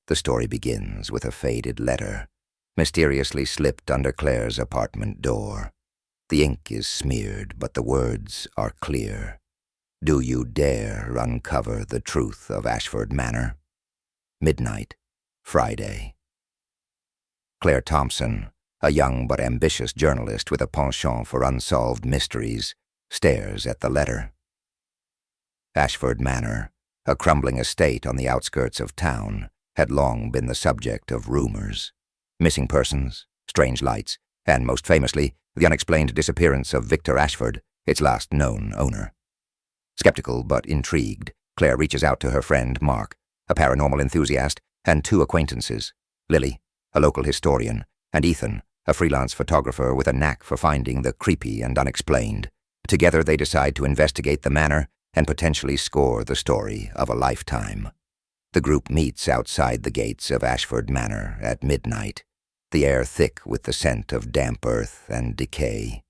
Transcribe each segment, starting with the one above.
The story begins with a faded letter, mysteriously slipped under Claire's apartment door. The ink is smeared, but the words are clear. Do you dare uncover the truth of Ashford Manor? Midnight, Friday. Claire Thompson, a young but ambitious journalist with a penchant for unsolved mysteries, stares at the letter. Ashford Manor, a crumbling estate on the outskirts of town, had long been the subject of rumors. Missing persons, strange lights, and most famously, the unexplained disappearance of Victor Ashford, its last known owner. Skeptical but intrigued, Claire reaches out to her friend Mark, a paranormal enthusiast, and two acquaintances, Lily, a local historian, and Ethan, a freelance photographer with a knack for finding the creepy and unexplained. Together they decide to investigate the manor and potentially score the story of a lifetime. The group meets outside the gates of Ashford Manor at midnight, the air thick with the scent of damp earth and decay.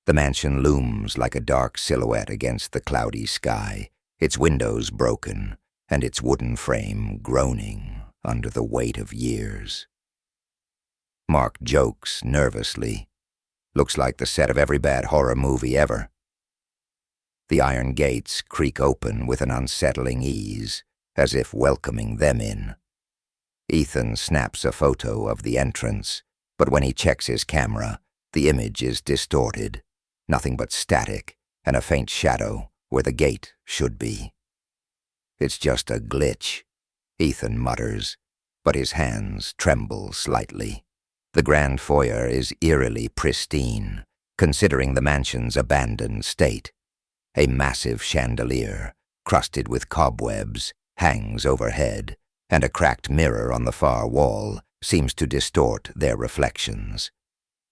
The mansion looms like a dark silhouette against the cloudy sky, its windows broken and its wooden frame groaning under the weight of years. Mark jokes nervously. Looks like the set of every bad horror movie ever. The iron gates creak open with an unsettling ease, as if welcoming them in. Ethan snaps a photo of the entrance, but when he checks his camera, the image is distorted, nothing but static and a faint shadow where the gate should be. It's just a glitch, Ethan mutters, but his hands tremble slightly. The grand foyer is eerily pristine, considering the mansion's abandoned state. A massive chandelier, crusted with cobwebs, hangs overhead, and a cracked mirror on the far wall seems to distort their reflections.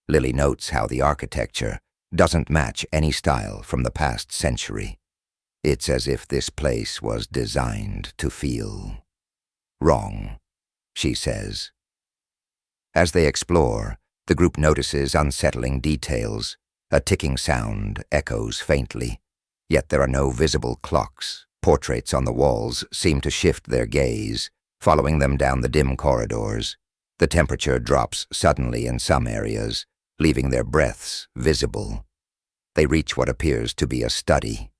Lily notes how the architecture doesn't match any style from the past century. It's as if this place was designed to feel wrong, she says. As they explore, the group notices unsettling details. A ticking sound echoes faintly, yet there are no visible clocks. Portraits on the walls seem to shift their gaze, following them down the dim corridors. The temperature drops suddenly in some areas, leaving their breaths visible. They reach what appears to be a study.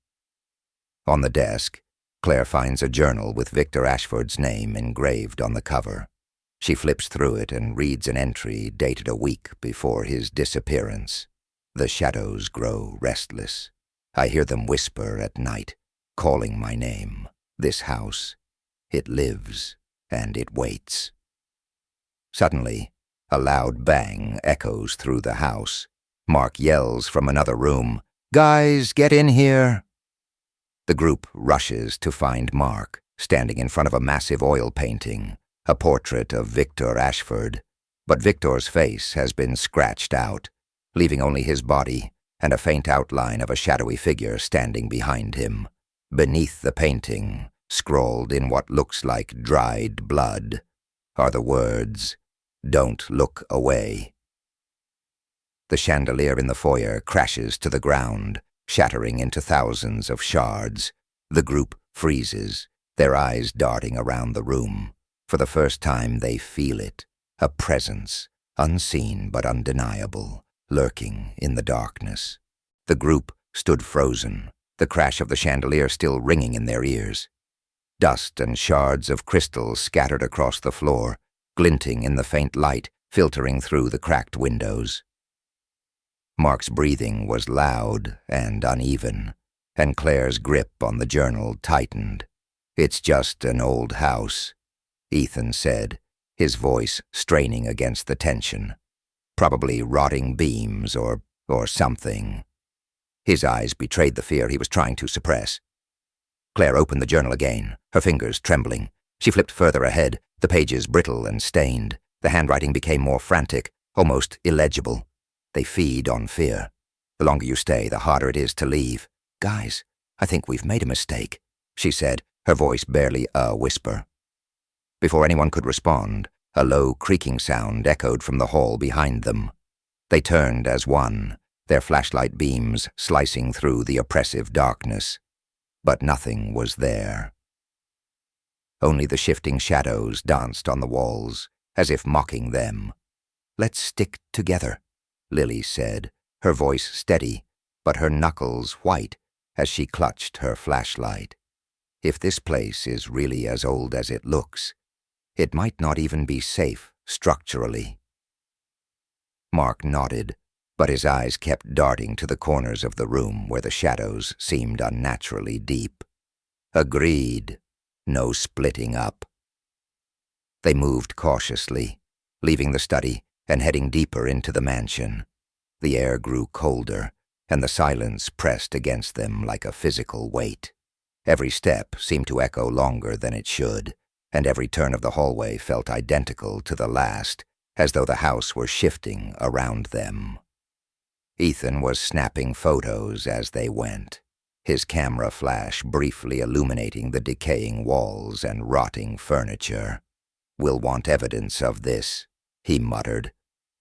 On the desk, Claire finds a journal with Victor Ashford's name engraved on the cover. She flips through it and reads an entry dated a week before his disappearance. The shadows grow restless. I hear them whisper at night, calling my name. This house, it lives and it waits. Suddenly, a loud bang echoes through the house. Mark yells from another room, "Guys, get in here!" The group rushes to find Mark, standing in front of a massive oil painting, a portrait of Victor Ashford. But Victor's face has been scratched out, leaving only his body and a faint outline of a shadowy figure standing behind him. Beneath the painting, scrawled in what looks like dried blood, are the words, "Don't look away." The chandelier in the foyer crashes to the ground, shattering into thousands of shards. The group freezes, their eyes darting around the room. For the first time they feel it, a presence, unseen but undeniable, lurking in the darkness. The group stood frozen, the crash of the chandelier still ringing in their ears. Dust and shards of crystal scattered across the floor, glinting in the faint light filtering through the cracked windows. Mark's breathing was loud and uneven, and Claire's grip on the journal tightened. "It's just an old house," Ethan said, his voice straining against the tension. "Probably rotting beams or something." His eyes betrayed the fear he was trying to suppress. Claire opened the journal again, her fingers trembling. She flipped further ahead, the pages brittle and stained. The handwriting became more frantic, almost illegible. They feed on fear. The longer you stay, the harder it is to leave. "Guys, I think we've made a mistake," she said, her voice barely a whisper. Before anyone could respond, a low creaking sound echoed from the hall behind them. They turned as one, their flashlight beams slicing through the oppressive darkness. But nothing was there. Only the shifting shadows danced on the walls, as if mocking them. "Let's stick together," Lily said, her voice steady, but her knuckles white as she clutched her flashlight. "If this place is really as old as it looks, it might not even be safe structurally." Mark nodded, but his eyes kept darting to the corners of the room where the shadows seemed unnaturally deep. "Agreed. No splitting up." They moved cautiously, leaving the study and heading deeper into the mansion. The air grew colder, and the silence pressed against them like a physical weight. Every step seemed to echo longer than it should, and every turn of the hallway felt identical to the last, as though the house were shifting around them. Ethan was snapping photos as they went, his camera flash briefly illuminating the decaying walls and rotting furniture. "We'll want evidence of this," he muttered,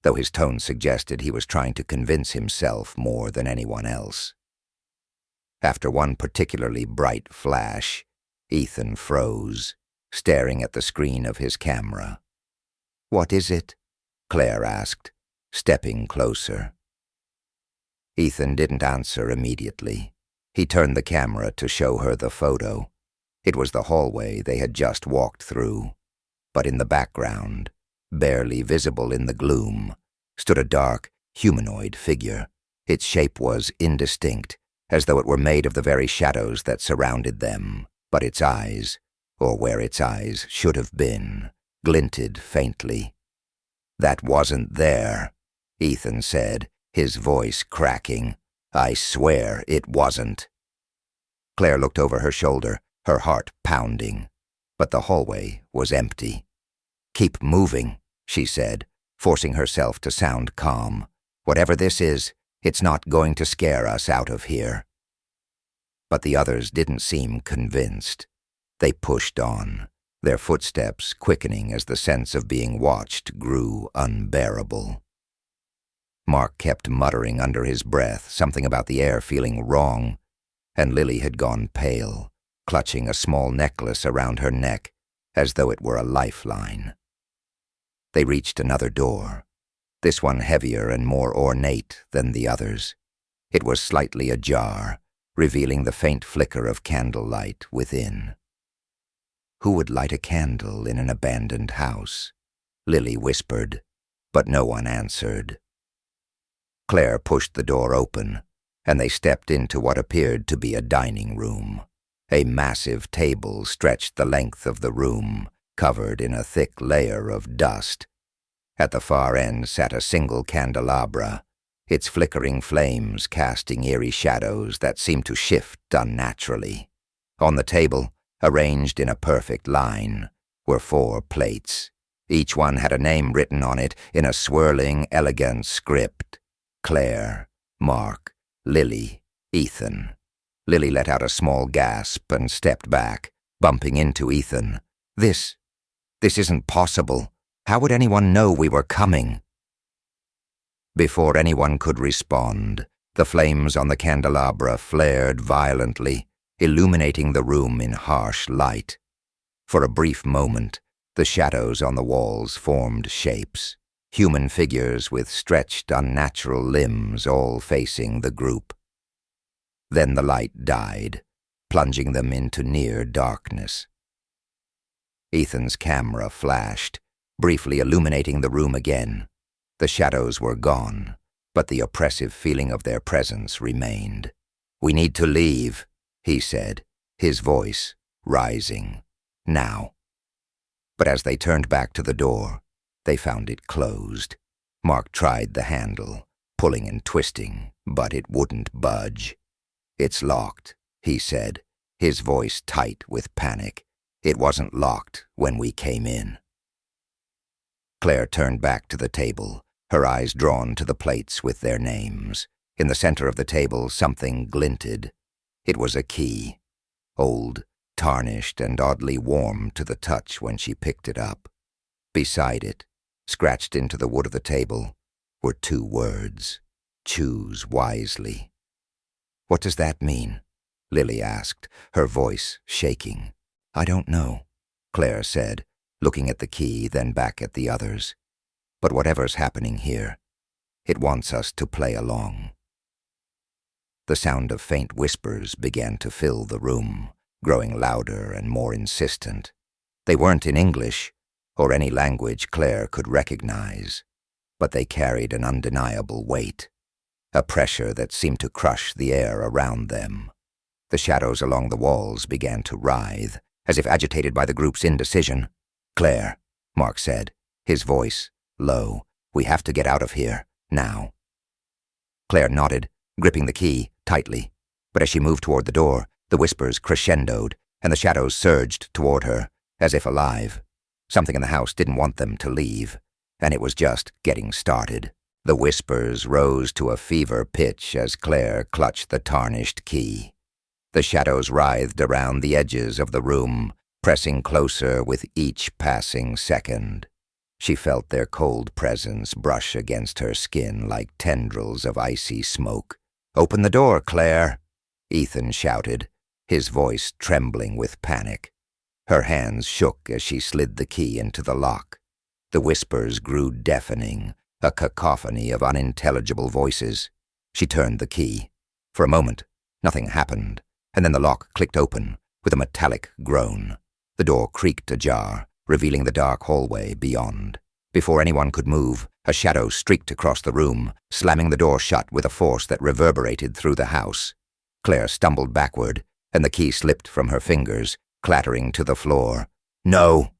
though his tone suggested he was trying to convince himself more than anyone else. After one particularly bright flash, Ethan froze, staring at the screen of his camera. "What is it?" Claire asked, stepping closer. Ethan didn't answer immediately. He turned the camera to show her the photo. It was the hallway they had just walked through, but in the background, barely visible in the gloom, stood a dark, humanoid figure. Its shape was indistinct, as though it were made of the very shadows that surrounded them, but its eyes, or where its eyes should have been, glinted faintly. "That wasn't there," Ethan said, his voice cracking. "I swear it wasn't." Claire looked over her shoulder, her heart pounding, but the hallway was empty. "Keep moving," she said, forcing herself to sound calm. "Whatever this is, it's not going to scare us out of here." But the others didn't seem convinced. They pushed on, their footsteps quickening as the sense of being watched grew unbearable. Mark kept muttering under his breath something about the air feeling wrong, and Lily had gone pale, clutching a small necklace around her neck as though it were a lifeline. They reached another door, this one heavier and more ornate than the others. It was slightly ajar, revealing the faint flicker of candlelight within. "Who would light a candle in an abandoned house?" Lily whispered, but no one answered. Claire pushed the door open, and they stepped into what appeared to be a dining room. A massive table stretched the length of the room, covered in a thick layer of dust. At the far end sat a single candelabra, its flickering flames casting eerie shadows that seemed to shift unnaturally. On the table, arranged in a perfect line, were 4 plates. Each one had a name written on it in a swirling, elegant script. Claire, Mark, Lily, Ethan. Lily let out a small gasp and stepped back, bumping into Ethan. This isn't possible. How would anyone know we were coming?" Before anyone could respond, the flames on the candelabra flared violently, illuminating the room in harsh light. For a brief moment, the shadows on the walls formed shapes, human figures with stretched, unnatural limbs all facing the group. Then the light died, plunging them into near darkness. Ethan's camera flashed, briefly illuminating the room again. The shadows were gone, but the oppressive feeling of their presence remained. "We need to leave," he said, his voice rising. "Now." But as they turned back to the door, they found it closed. Mark tried the handle, pulling and twisting, but it wouldn't budge. "It's locked," he said, his voice tight with panic. "It wasn't locked when we came in." Claire turned back to the table, her eyes drawn to the plates with their names. In the center of the table, something glinted. It was a key, old, tarnished, and oddly warm to the touch when she picked it up. Beside it, scratched into the wood of the table, were 2 words: "Choose wisely." "What does that mean?" Lily asked, her voice shaking. "I don't know," Claire said, looking at the key, then back at the others. "But whatever's happening here, it wants us to play along." The sound of faint whispers began to fill the room, growing louder and more insistent. They weren't in English, or any language Claire could recognize, but they carried an undeniable weight, a pressure that seemed to crush the air around them. The shadows along the walls began to writhe, as if agitated by the group's indecision. "Claire," Mark said, his voice low, "we have to get out of here, now." Claire nodded, gripping the key tightly, but as she moved toward the door, the whispers crescendoed, and the shadows surged toward her, as if alive. Something in the house didn't want them to leave, and it was just getting started. The whispers rose to a fever pitch as Claire clutched the tarnished key. The shadows writhed around the edges of the room, pressing closer with each passing second. She felt their cold presence brush against her skin like tendrils of icy smoke. "Open the door, Claire," Ethan shouted, his voice trembling with panic. Her hands shook as she slid the key into the lock. The whispers grew deafening, a cacophony of unintelligible voices. She turned the key. For a moment, nothing happened, and then the lock clicked open with a metallic groan. The door creaked ajar, revealing the dark hallway beyond. Before anyone could move, a shadow streaked across the room, slamming the door shut with a force that reverberated through the house. Claire stumbled backward, and the key slipped from her fingers, clattering to the floor. "No!"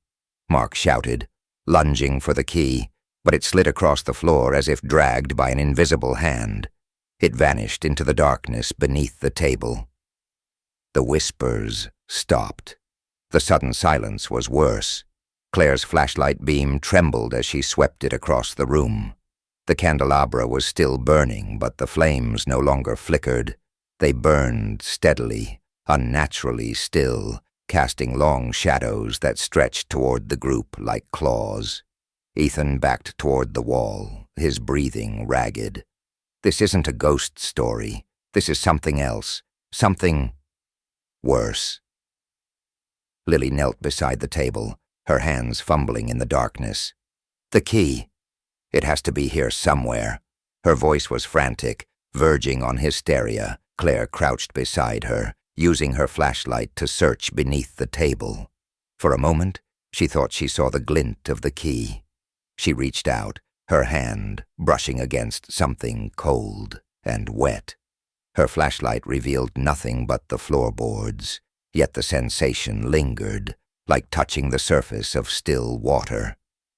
Mark shouted, lunging for the key, but it slid across the floor as if dragged by an invisible hand. It vanished into the darkness beneath the table. The whispers stopped. The sudden silence was worse. Claire's flashlight beam trembled as she swept it across the room. The candelabra was still burning, but the flames no longer flickered. They burned steadily, unnaturally still, casting long shadows that stretched toward the group like claws. Ethan backed toward the wall, his breathing ragged. "This isn't a ghost story. This is something else. Something worse." Lily knelt beside the table, her hands fumbling in the darkness. "The key. It has to be here somewhere." Her voice was frantic, verging on hysteria. Claire crouched beside her, using her flashlight to search beneath the table. For a moment, she thought she saw the glint of the key. She reached out, her hand brushing against something cold and wet. Her flashlight revealed nothing but the floorboards, yet the sensation lingered, like touching the surface of still water.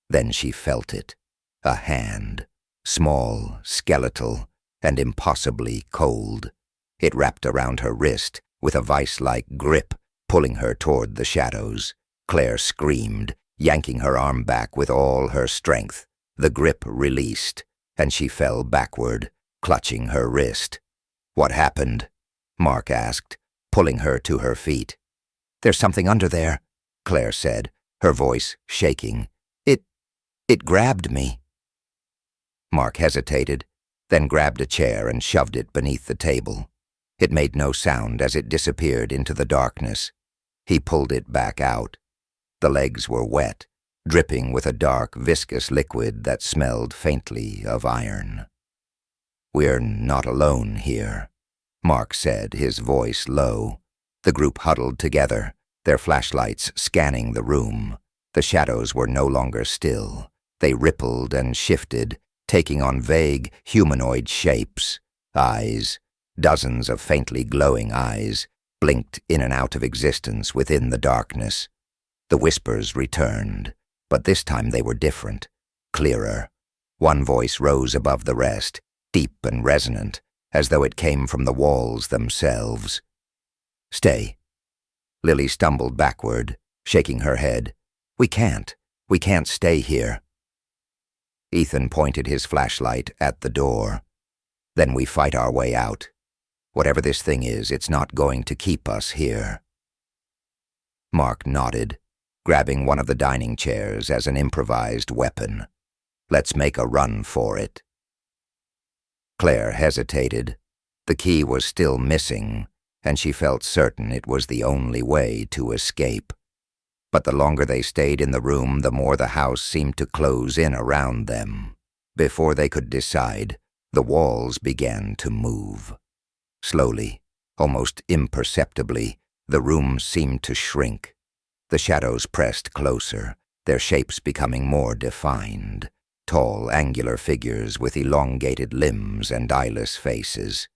Then she felt it. A hand, small, skeletal, and impossibly cold. It wrapped around her wrist with a vice-like grip, pulling her toward the shadows. Claire screamed, yanking her arm back with all her strength. The grip released, and she fell backward, clutching her wrist. "What happened?" Mark asked, pulling her to her feet. "There's something under there," Claire said, her voice shaking. It grabbed me." Mark hesitated, then grabbed a chair and shoved it beneath the table. It made no sound as it disappeared into the darkness. He pulled it back out. The legs were wet, dripping with a dark, viscous liquid that smelled faintly of iron. "We're not alone here," Mark said, his voice low. The group huddled together, their flashlights scanning the room. The shadows were no longer still. They rippled and shifted, taking on vague, humanoid shapes. Eyes, dozens of faintly glowing eyes, blinked in and out of existence within the darkness. The whispers returned, but this time they were different, clearer. One voice rose above the rest, deep and resonant, as though it came from the walls themselves. "Stay." Lily stumbled backward, shaking her head. We can't stay here." Ethan pointed his flashlight at the door. "Then we fight our way out. Whatever this thing is, it's not going to keep us here." Mark nodded, grabbing one of the dining chairs as an improvised weapon. "Let's make a run for it." Claire hesitated. The key was still missing, and she felt certain it was the only way to escape. But the longer they stayed in the room, the more the house seemed to close in around them. Before they could decide, the walls began to move. Slowly, almost imperceptibly, the room seemed to shrink. The shadows pressed closer, their shapes becoming more defined. Tall, angular figures with elongated limbs and eyeless faces.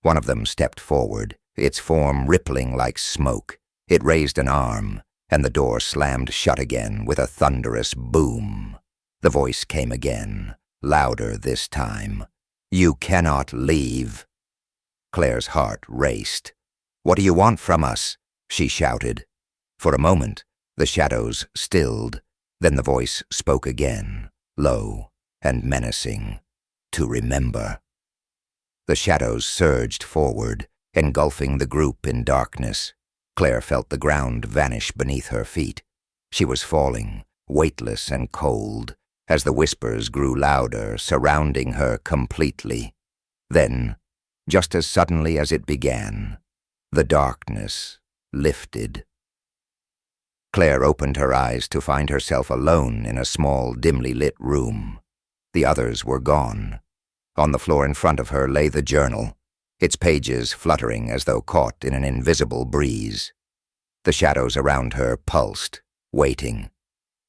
One of them stepped forward, its form rippling like smoke. It raised an arm, and the door slammed shut again with a thunderous boom. The voice came again, louder this time. "You cannot leave." Claire's heart raced. "What do you want from us?" she shouted. For a moment, the shadows stilled. Then the voice spoke again, low and menacing. "To remember." The shadows surged forward, engulfing the group in darkness. Claire felt the ground vanish beneath her feet. She was falling, weightless and cold, as the whispers grew louder, surrounding her completely. Then, just as suddenly as it began, the darkness lifted. Claire opened her eyes to find herself alone in a small, dimly lit room. The others were gone. On the floor in front of her lay the journal, its pages fluttering as though caught in an invisible breeze. The shadows around her pulsed, waiting.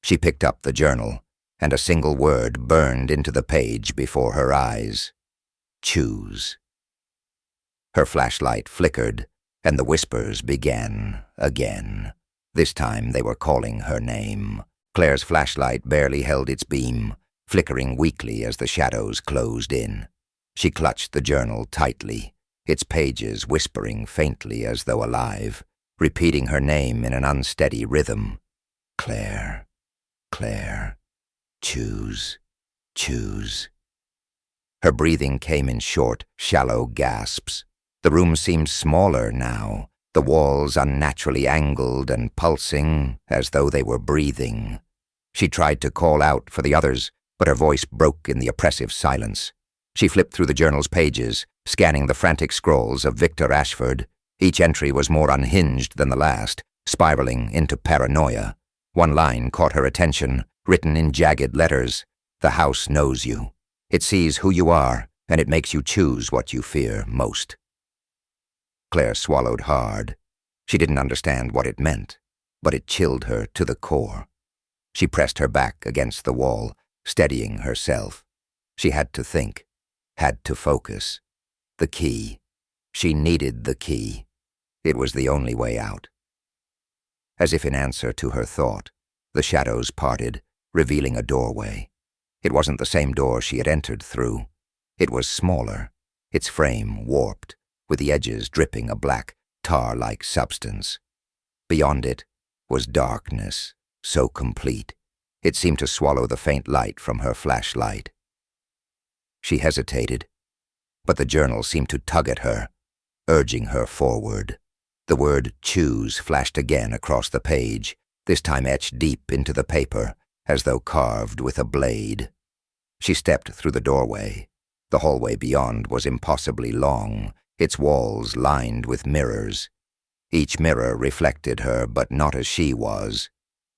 She picked up the journal, and a single word burned into the page before her eyes. "Choose." Her flashlight flickered, and the whispers began again. This time they were calling her name. Claire's flashlight barely held its beam, flickering weakly as the shadows closed in. She clutched the journal tightly, its pages whispering faintly as though alive, repeating her name in an unsteady rhythm. "Claire, Claire, choose, choose." Her breathing came in short, shallow gasps. The room seemed smaller now, the walls unnaturally angled and pulsing as though they were breathing. She tried to call out for the others, but her voice broke in the oppressive silence. She flipped through the journal's pages, scanning the frantic scrawls of Victor Ashford. Each entry was more unhinged than the last, spiraling into paranoia. One line caught her attention, written in jagged letters. "The house knows you. It sees who you are, and it makes you choose what you fear most." Claire swallowed hard. She didn't understand what it meant, but it chilled her to the core. She pressed her back against the wall, steadying herself. She had to think, had to focus. The key. She needed the key. It was the only way out. As if in answer to her thought, the shadows parted, revealing a doorway. It wasn't the same door she had entered through. It was smaller, its frame warped, with the edges dripping a black, tar-like substance. Beyond it was darkness, so complete, it seemed to swallow the faint light from her flashlight. She hesitated, but the journal seemed to tug at her, urging her forward. The word "choose" flashed again across the page, this time etched deep into the paper, as though carved with a blade. She stepped through the doorway. The hallway beyond was impossibly long, its walls lined with mirrors. Each mirror reflected her, but not as she was.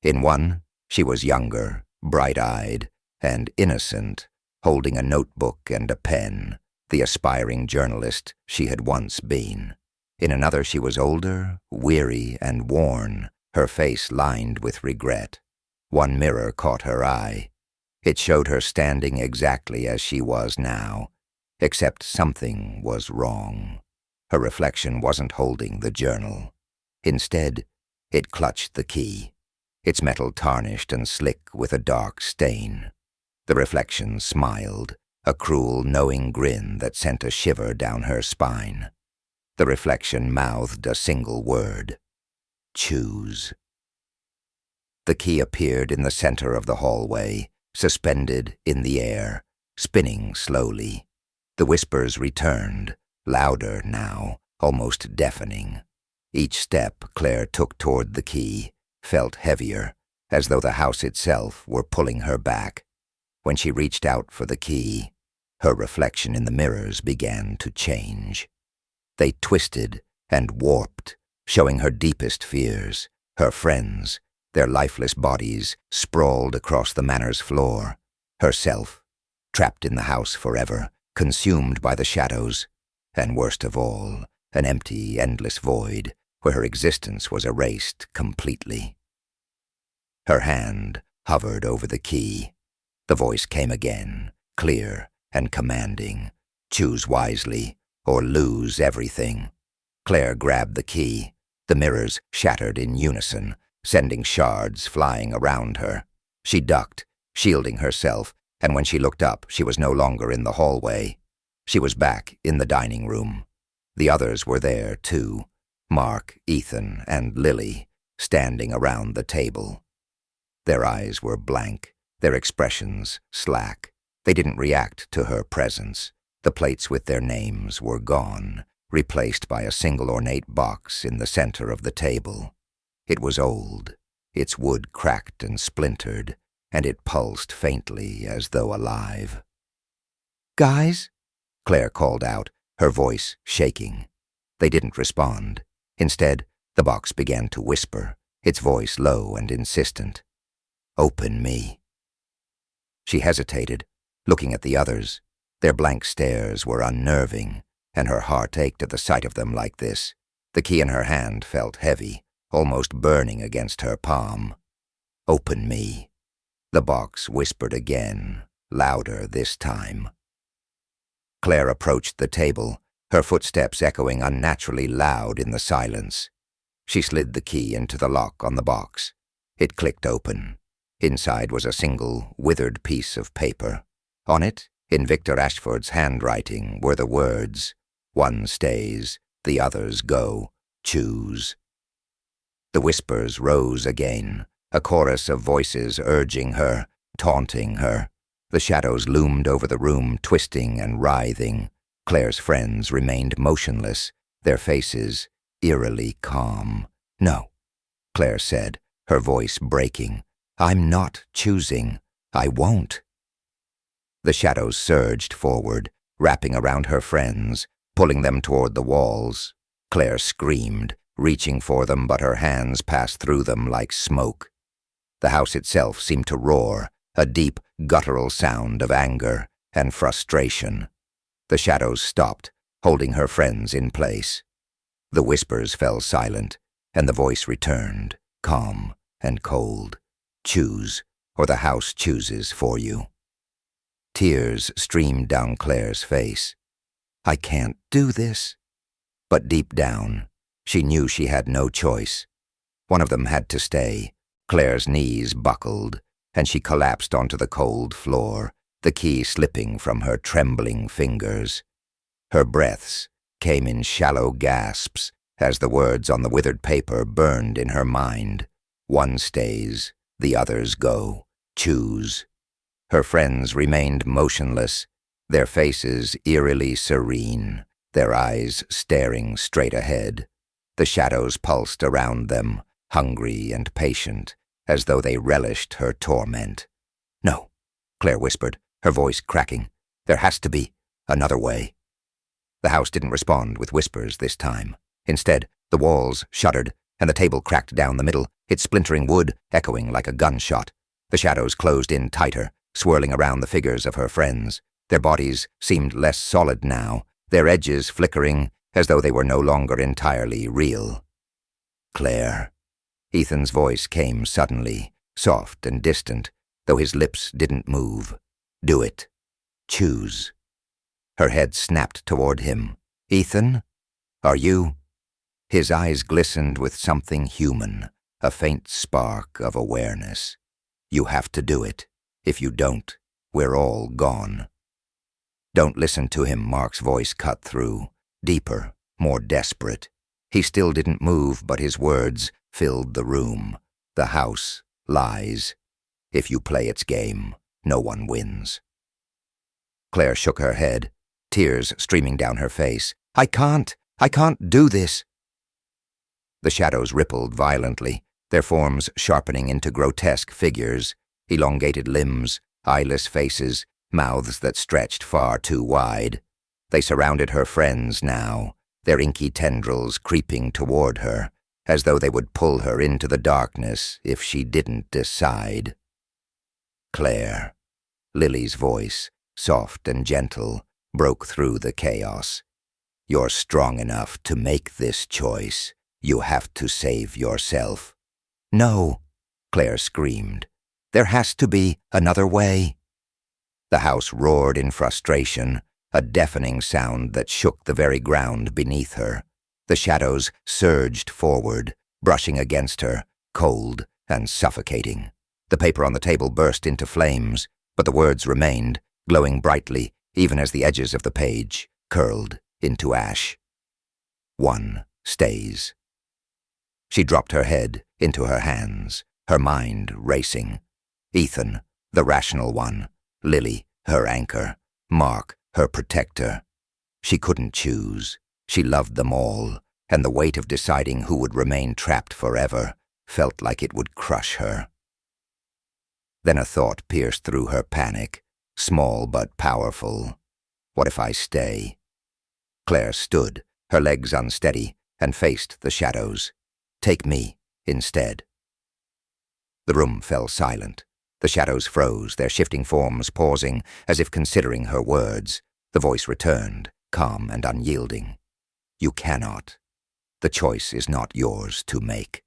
In one, she was younger, bright-eyed, and innocent, holding a notebook and a pen, the aspiring journalist she had once been. In another, she was older, weary, and worn, her face lined with regret. One mirror caught her eye. It showed her standing exactly as she was now, except something was wrong. Her reflection wasn't holding the journal. Instead, it clutched the key, its metal tarnished and slick with a dark stain. The reflection smiled, a cruel, knowing grin that sent a shiver down her spine. The reflection mouthed a single word: "Choose." The key appeared in the center of the hallway, suspended in the air, spinning slowly. The whispers returned, louder now, almost deafening. Each step Claire took toward the key felt heavier, as though the house itself were pulling her back. When she reached out for the key, her reflection in the mirrors began to change. They twisted and warped, showing her deepest fears, her friends, their lifeless bodies sprawled across the manor's floor. Herself, trapped in the house forever, consumed by the shadows, and worst of all, an empty, endless void where her existence was erased completely. Her hand hovered over the key. The voice came again, clear and commanding. Choose wisely, or lose everything. Claire grabbed the key. The mirrors shattered in unison, sending shards flying around her. She ducked, shielding herself, and when she looked up, she was no longer in the hallway. She was back in the dining room. The others were there, too. Mark, Ethan, and Lily, standing around the table. Their eyes were blank, their expressions slack. They didn't react to her presence. The plates with their names were gone, replaced by a single ornate box in the center of the table. It was old, its wood cracked and splintered, and it pulsed faintly as though alive. "Guys?" Claire called out, her voice shaking. They didn't respond. Instead, the box began to whisper, its voice low and insistent. "Open me." She hesitated, looking at the others. Their blank stares were unnerving, and her heart ached at the sight of them like this. The key in her hand felt heavy, almost burning against her palm. "Open me." The box whispered again, louder this time. Claire approached the table, her footsteps echoing unnaturally loud in the silence. She slid the key into the lock on the box. It clicked open. Inside was a single, withered piece of paper. On it, in Victor Ashford's handwriting, were the words, "One stays, the others go. Choose." The whispers rose again, a chorus of voices urging her, taunting her. The shadows loomed over the room, twisting and writhing. Claire's friends remained motionless, their faces eerily calm. "No," Claire said, her voice breaking. "I'm not choosing. I won't." The shadows surged forward, wrapping around her friends, pulling them toward the walls. Claire screamed, reaching for them, but her hands passed through them like smoke. The house itself seemed to roar, a deep, guttural sound of anger and frustration. The shadows stopped, holding her friends in place. The whispers fell silent, and the voice returned, calm and cold. "Choose, or the house chooses for you." Tears streamed down Claire's face. "I can't do this." But deep down, she knew she had no choice. One of them had to stay. Claire's knees buckled, and she collapsed onto the cold floor, the key slipping from her trembling fingers. Her breaths came in shallow gasps as the words on the withered paper burned in her mind. "One stays, the others go. Choose." Her friends remained motionless, their faces eerily serene, their eyes staring straight ahead. The shadows pulsed around them, hungry and patient, as though they relished her torment. "No," Claire whispered, her voice cracking. "There has to be another way." The house didn't respond with whispers this time. Instead, the walls shuddered, and the table cracked down the middle, its splintering wood echoing like a gunshot. The shadows closed in tighter, swirling around the figures of her friends. Their bodies seemed less solid now, their edges flickering as though they were no longer entirely real. "Claire." Ethan's voice came suddenly, soft and distant, though his lips didn't move. "Do it. Choose." Her head snapped toward him. "Ethan? Are you?" His eyes glistened with something human, a faint spark of awareness. "You have to do it. If you don't, we're all gone." "Don't listen to him," Mark's voice cut through, deeper, more desperate. He still didn't move, but his words filled the room. "The house lies. If you play its game, no one wins." Claire shook her head, tears streaming down her face. I can't do this." The shadows rippled violently, their forms sharpening into grotesque figures, elongated limbs, eyeless faces, mouths that stretched far too wide. They surrounded her friends now, their inky tendrils creeping toward her, as though they would pull her into the darkness if she didn't decide. Claire. Lily's voice, soft and gentle, broke through the chaos. You're strong enough to make this choice. You have to save yourself. No, Claire screamed. There has to be another way. The house roared in frustration, a deafening sound that shook the very ground beneath her. The shadows surged forward, brushing against her, cold and suffocating. The paper on the table burst into flames, but the words remained, glowing brightly, even as the edges of the page curled into ash. One stays. She dropped her head into her hands, her mind racing. Ethan, the rational one. Lily, her anchor. Mark, her protector. She couldn't choose. She loved them all, and the weight of deciding who would remain trapped forever felt like it would crush her. Then a thought pierced through her panic, small but powerful. What if I stay? Claire stood, her legs unsteady, and faced the shadows. Take me, instead. The room fell silent. The shadows froze, their shifting forms pausing, as if considering her words. The voice returned, calm and unyielding. You cannot. The choice is not yours to make.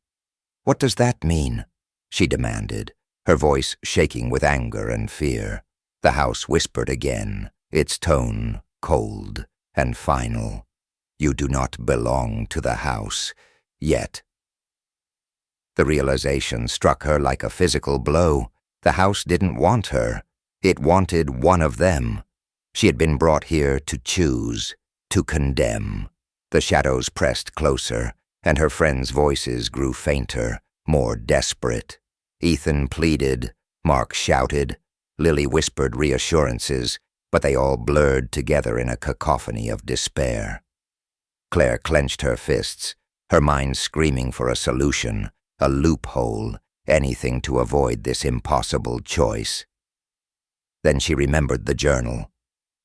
What does that mean? She demanded, her voice shaking with anger and fear. The house whispered again, its tone cold and final. You do not belong to the house, yet. The realization struck her like a physical blow. The house didn't want her. It wanted one of them. She had been brought here to choose, to condemn. The shadows pressed closer, and her friends' voices grew fainter, more desperate. Ethan pleaded, Mark shouted, Lily whispered reassurances, but they all blurred together in a cacophony of despair. Claire clenched her fists, her mind screaming for a solution, a loophole, anything to avoid this impossible choice. Then she remembered the journal.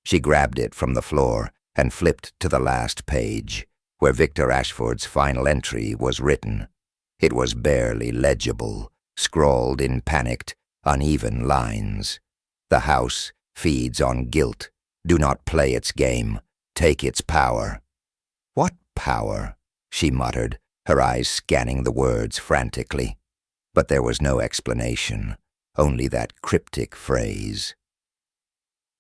She grabbed it from the floor and flipped to the last page, where Victor Ashford's final entry was written. It was barely legible, scrawled in panicked, uneven lines. The house feeds on guilt. Do not play its game. Take its power. What power? She muttered, her eyes scanning the words frantically. But there was no explanation, only that cryptic phrase.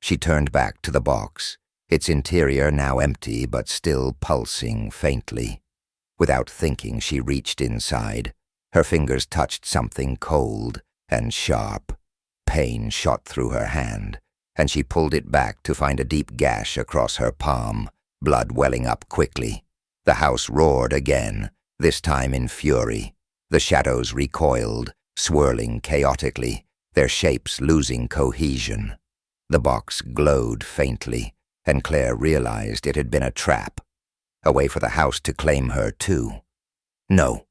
She turned back to the box, its interior now empty but still pulsing faintly. Without thinking, she reached inside. Her fingers touched something cold and sharp. Pain shot through her hand, and she pulled it back to find a deep gash across her palm, blood welling up quickly. The house roared again, this time in fury. The shadows recoiled, swirling chaotically, their shapes losing cohesion. The box glowed faintly, and Claire realized it had been a trap, a way for the house to claim her too. No,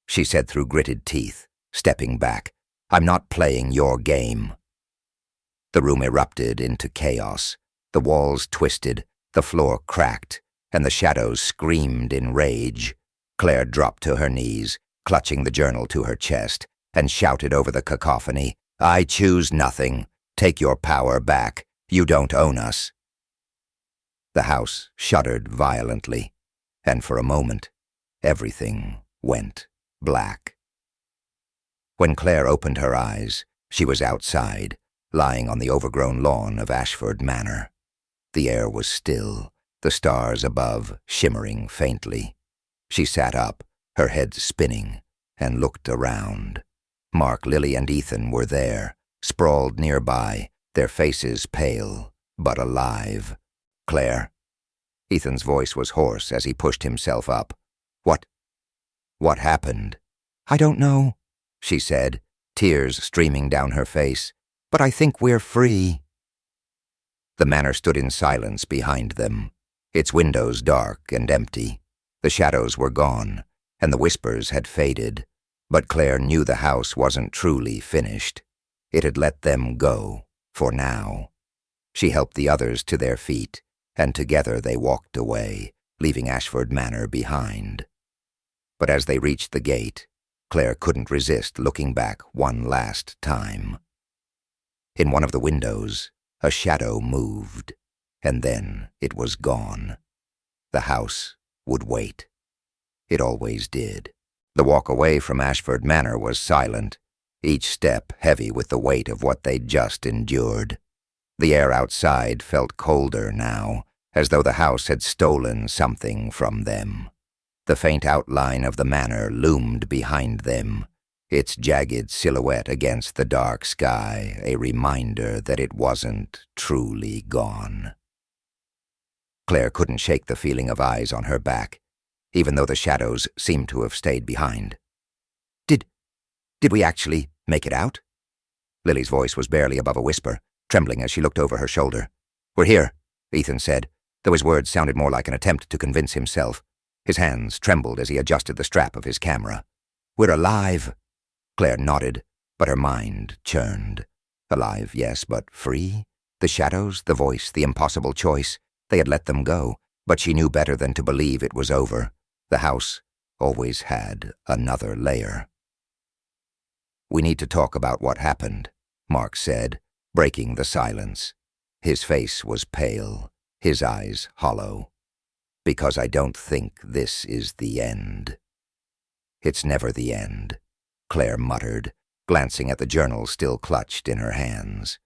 she said through gritted teeth, stepping back. I'm not playing your game. The room erupted into chaos. The walls twisted, the floor cracked, and the shadows screamed in rage. Claire dropped to her knees, clutching the journal to her chest, and shouted over the cacophony, I choose nothing. Take your power back. You don't own us. The house shuddered violently, and for a moment, everything went black. When Claire opened her eyes, she was outside, lying on the overgrown lawn of Ashford Manor. The air was still, the stars above shimmering faintly. She sat up, her head spinning, and looked around. Mark, Lily, and Ethan were there, sprawled nearby, their faces pale, but alive. Claire? Ethan's voice was hoarse as he pushed himself up. What happened? I don't know, she said, tears streaming down her face. But I think we're free. The manor stood in silence behind them, its windows dark and empty. The shadows were gone, and the whispers had faded, but Claire knew the house wasn't truly finished. It had let them go, for now. She helped the others to their feet, and together they walked away, leaving Ashford Manor behind. But as they reached the gate, Claire couldn't resist looking back one last time. In one of the windows, a shadow moved, and then it was gone. The house would wait. It always did. The walk away from Ashford Manor was silent, each step heavy with the weight of what they'd just endured. The air outside felt colder now, as though the house had stolen something from them. The faint outline of the manor loomed behind them, its jagged silhouette against the dark sky, a reminder that it wasn't truly gone. Claire couldn't shake the feeling of eyes on her back, even though the shadows seemed to have stayed behind. Did we actually make it out? Lily's voice was barely above a whisper, trembling as she looked over her shoulder. "We're here," Ethan said, though his words sounded more like an attempt to convince himself. His hands trembled as he adjusted the strap of his camera. "We're alive." Claire nodded, but her mind churned. Alive, yes, but free? The shadows, the voice, the impossible choice. They had let them go, but she knew better than to believe it was over. The house always had another layer. "We need to talk about what happened," Mark said, breaking the silence. His face was pale, his eyes hollow. "Because I don't think this is the end." "It's never the end," Claire muttered, glancing at the journal still clutched in her hands.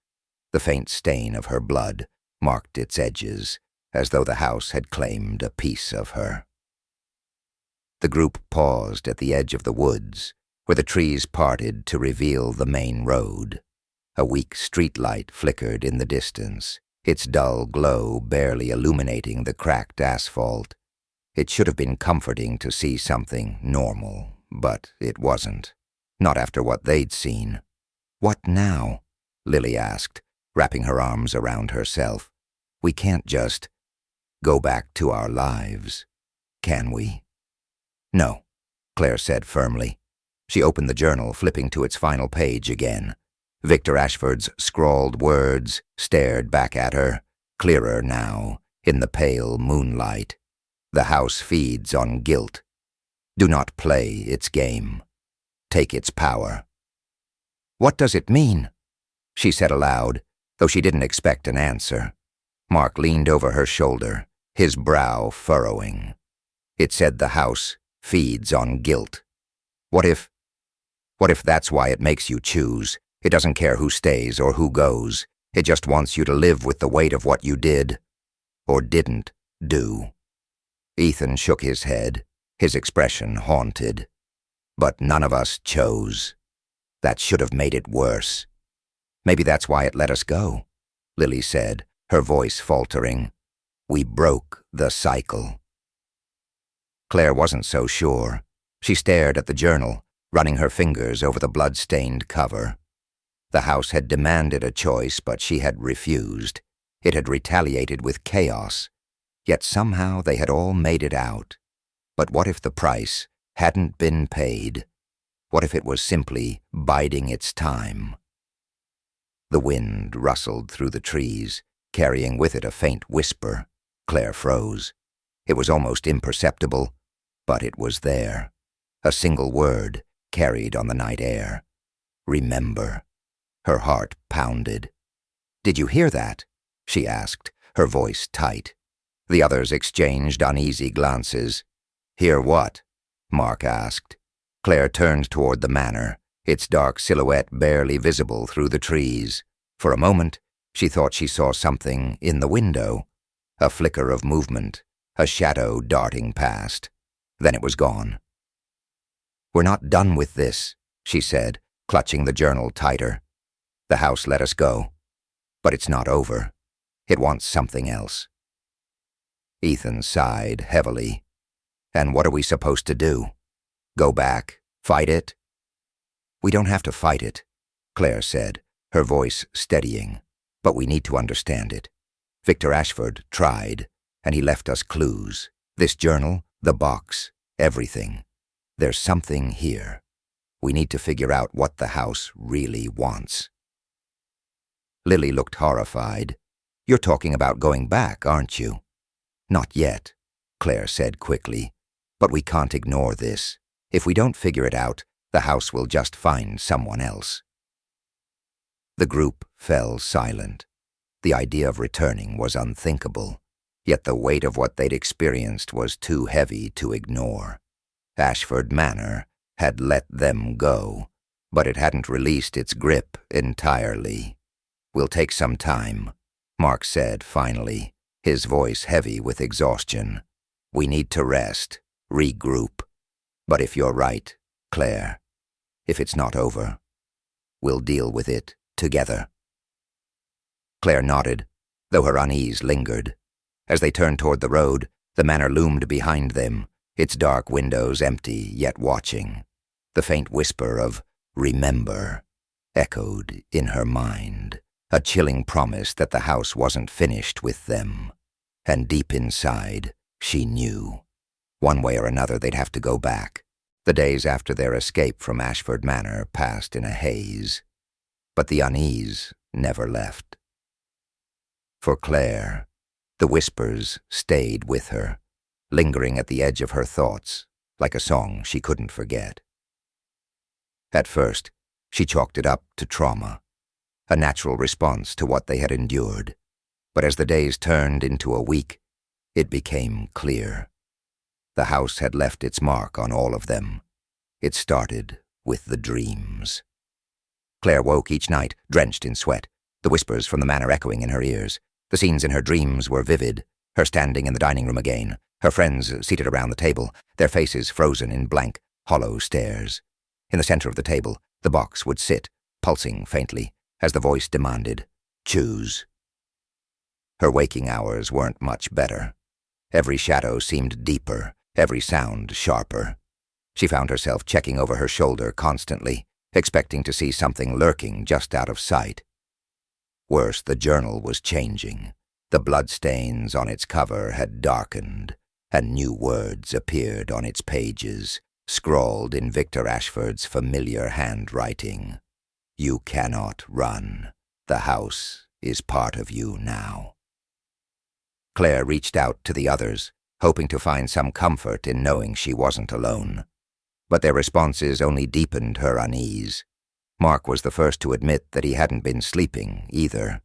The faint stain of her blood marked its edges, as though the house had claimed a piece of her. The group paused at the edge of the woods, where the trees parted to reveal the main road. A weak streetlight flickered in the distance, its dull glow barely illuminating the cracked asphalt. It should have been comforting to see something normal, but it wasn't. Not after what they'd seen. "What now?" Lily asked, wrapping her arms around herself. "We can't just go back to our lives, can we?" "No," Claire said firmly. She opened the journal, flipping to its final page again. Victor Ashford's scrawled words stared back at her, clearer now, in the pale moonlight. "The house feeds on guilt. Do not play its game. Take its power." "What does it mean?" she said aloud, though she didn't expect an answer. Mark leaned over her shoulder, his brow furrowing. "It said the house feeds on guilt. What if that's why it makes you choose? It doesn't care who stays or who goes. It just wants you to live with the weight of what you did or didn't do." Ethan shook his head, his expression haunted. "But none of us chose. That should have made it worse." "Maybe that's why it let us go," Lily said, her voice faltering. "We broke the cycle." Claire wasn't so sure. She stared at the journal, running her fingers over the blood-stained cover. The house had demanded a choice, but she had refused. It had retaliated with chaos. Yet somehow they had all made it out. But what if the price hadn't been paid? What if it was simply biding its time? The wind rustled through the trees, carrying with it a faint whisper. Claire froze. It was almost imperceptible, but it was there. A single word carried on the night air. "Remember." Her heart pounded. "Did you hear that?" she asked, her voice tight. The others exchanged uneasy glances. "Hear what?" Mark asked. Claire turned toward the manor, its dark silhouette barely visible through the trees. For a moment, she thought she saw something in the window. A flicker of movement, a shadow darting past. Then it was gone. "We're not done with this," she said, clutching the journal tighter. "The house let us go. But it's not over. It wants something else." Ethan sighed heavily. "And what are we supposed to do? Go back? Fight it?" "We don't have to fight it," Claire said, her voice steadying. "But we need to understand it. Victor Ashford tried, and he left us clues. This journal, the box, everything. There's something here. We need to figure out what the house really wants." Lily looked horrified. "You're talking about going back, aren't you?" "Not yet," Claire said quickly. "But we can't ignore this. If we don't figure it out, the house will just find someone else." The group fell silent. The idea of returning was unthinkable, yet the weight of what they'd experienced was too heavy to ignore. Ashford Manor had let them go, but it hadn't released its grip entirely. "We'll take some time," Mark said finally, his voice heavy with exhaustion. "We need to rest, regroup. But if you're right, Claire, if it's not over, we'll deal with it together." Claire nodded, though her unease lingered. As they turned toward the road, the manor loomed behind them, its dark windows empty yet watching. The faint whisper of "remember" echoed in her mind, a chilling promise that the house wasn't finished with them. And deep inside, she knew. One way or another they'd have to go back. The days after their escape from Ashford Manor passed in a haze. But the unease never left. For Claire, the whispers stayed with her, lingering at the edge of her thoughts, like a song she couldn't forget. At first, she chalked it up to trauma, a natural response to what they had endured. But as the days turned into a week, it became clear. The house had left its mark on all of them. It started with the dreams. Claire woke each night, drenched in sweat, the whispers from the manor echoing in her ears. The scenes in her dreams were vivid, her standing in the dining room again, her friends seated around the table, their faces frozen in blank, hollow stares. In the center of the table, the box would sit, pulsing faintly, as the voice demanded, "Choose." Her waking hours weren't much better. Every shadow seemed deeper, every sound sharper. She found herself checking over her shoulder constantly, expecting to see something lurking just out of sight. Worse, the journal was changing. The bloodstains on its cover had darkened, and new words appeared on its pages, scrawled in Victor Ashford's familiar handwriting. "You cannot run. The house is part of you now." Claire reached out to the others, hoping to find some comfort in knowing she wasn't alone. But their responses only deepened her unease. Mark was the first to admit that he hadn't been sleeping either.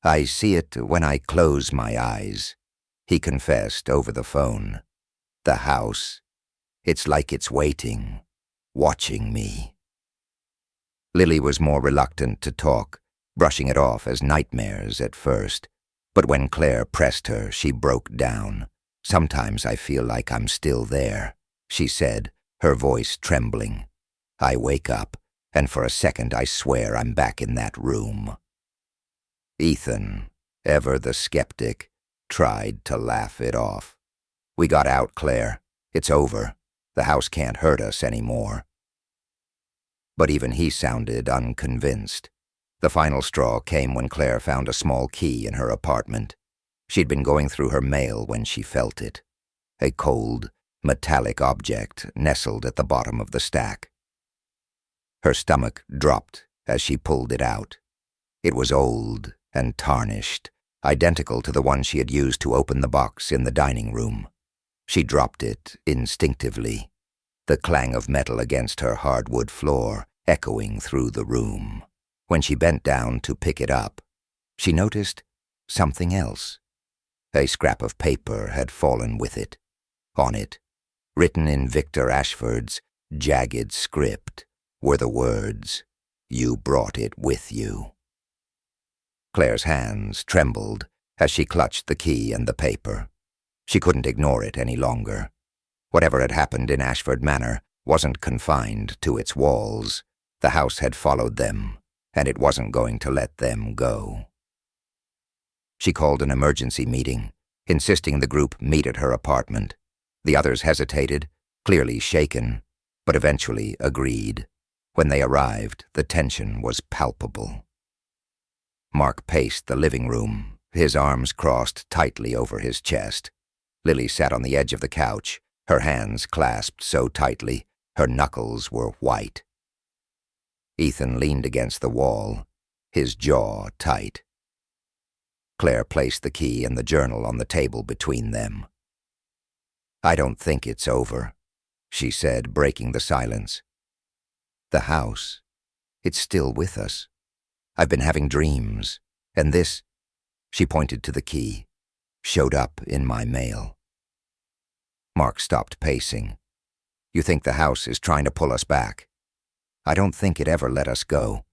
"I see it when I close my eyes," he confessed over the phone. "The house, it's like it's waiting, watching me." Lily was more reluctant to talk, brushing it off as nightmares at first. But when Claire pressed her, she broke down. "Sometimes I feel like I'm still there," she said, her voice trembling. "I wake up, and for a second I swear I'm back in that room." Ethan, ever the skeptic, tried to laugh it off. "We got out, Claire. It's over. The house can't hurt us anymore." But even he sounded unconvinced. The final straw came when Claire found a small key in her apartment. She'd been going through her mail when she felt it. A cold, metallic object nestled at the bottom of the stack. Her stomach dropped as she pulled it out. It was old and tarnished, identical to the one she had used to open the box in the dining room. She dropped it instinctively, the clang of metal against her hardwood floor echoing through the room. When she bent down to pick it up, she noticed something else. A scrap of paper had fallen with it. On it, written in Victor Ashford's jagged script, were the words, "You brought it with you." Claire's hands trembled as she clutched the key and the paper. She couldn't ignore it any longer. Whatever had happened in Ashford Manor wasn't confined to its walls. The house had followed them, and it wasn't going to let them go. She called an emergency meeting, insisting the group meet at her apartment. The others hesitated, clearly shaken, but eventually agreed. When they arrived, the tension was palpable. Mark paced the living room, his arms crossed tightly over his chest. Lily sat on the edge of the couch, her hands clasped so tightly, her knuckles were white. Ethan leaned against the wall, his jaw tight. Claire placed the key and the journal on the table between them. "I don't think it's over," she said, breaking the silence. The house. It's still with us. I've been having dreams, and this, she pointed to the key, showed up in my mail. Mark stopped pacing. You think the house is trying to pull us back? I don't think it ever let us go,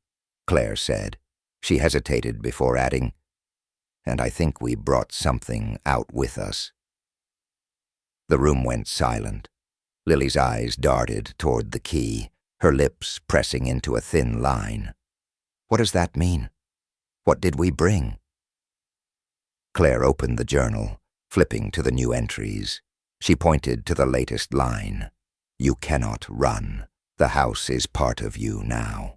Claire said. She hesitated before adding, and I think we brought something out with us. The room went silent. Lily's eyes darted toward the key, her lips pressing into a thin line. What does that mean? What did we bring? Claire opened the journal, flipping to the new entries. She pointed to the latest line. You cannot run. The house is part of you now.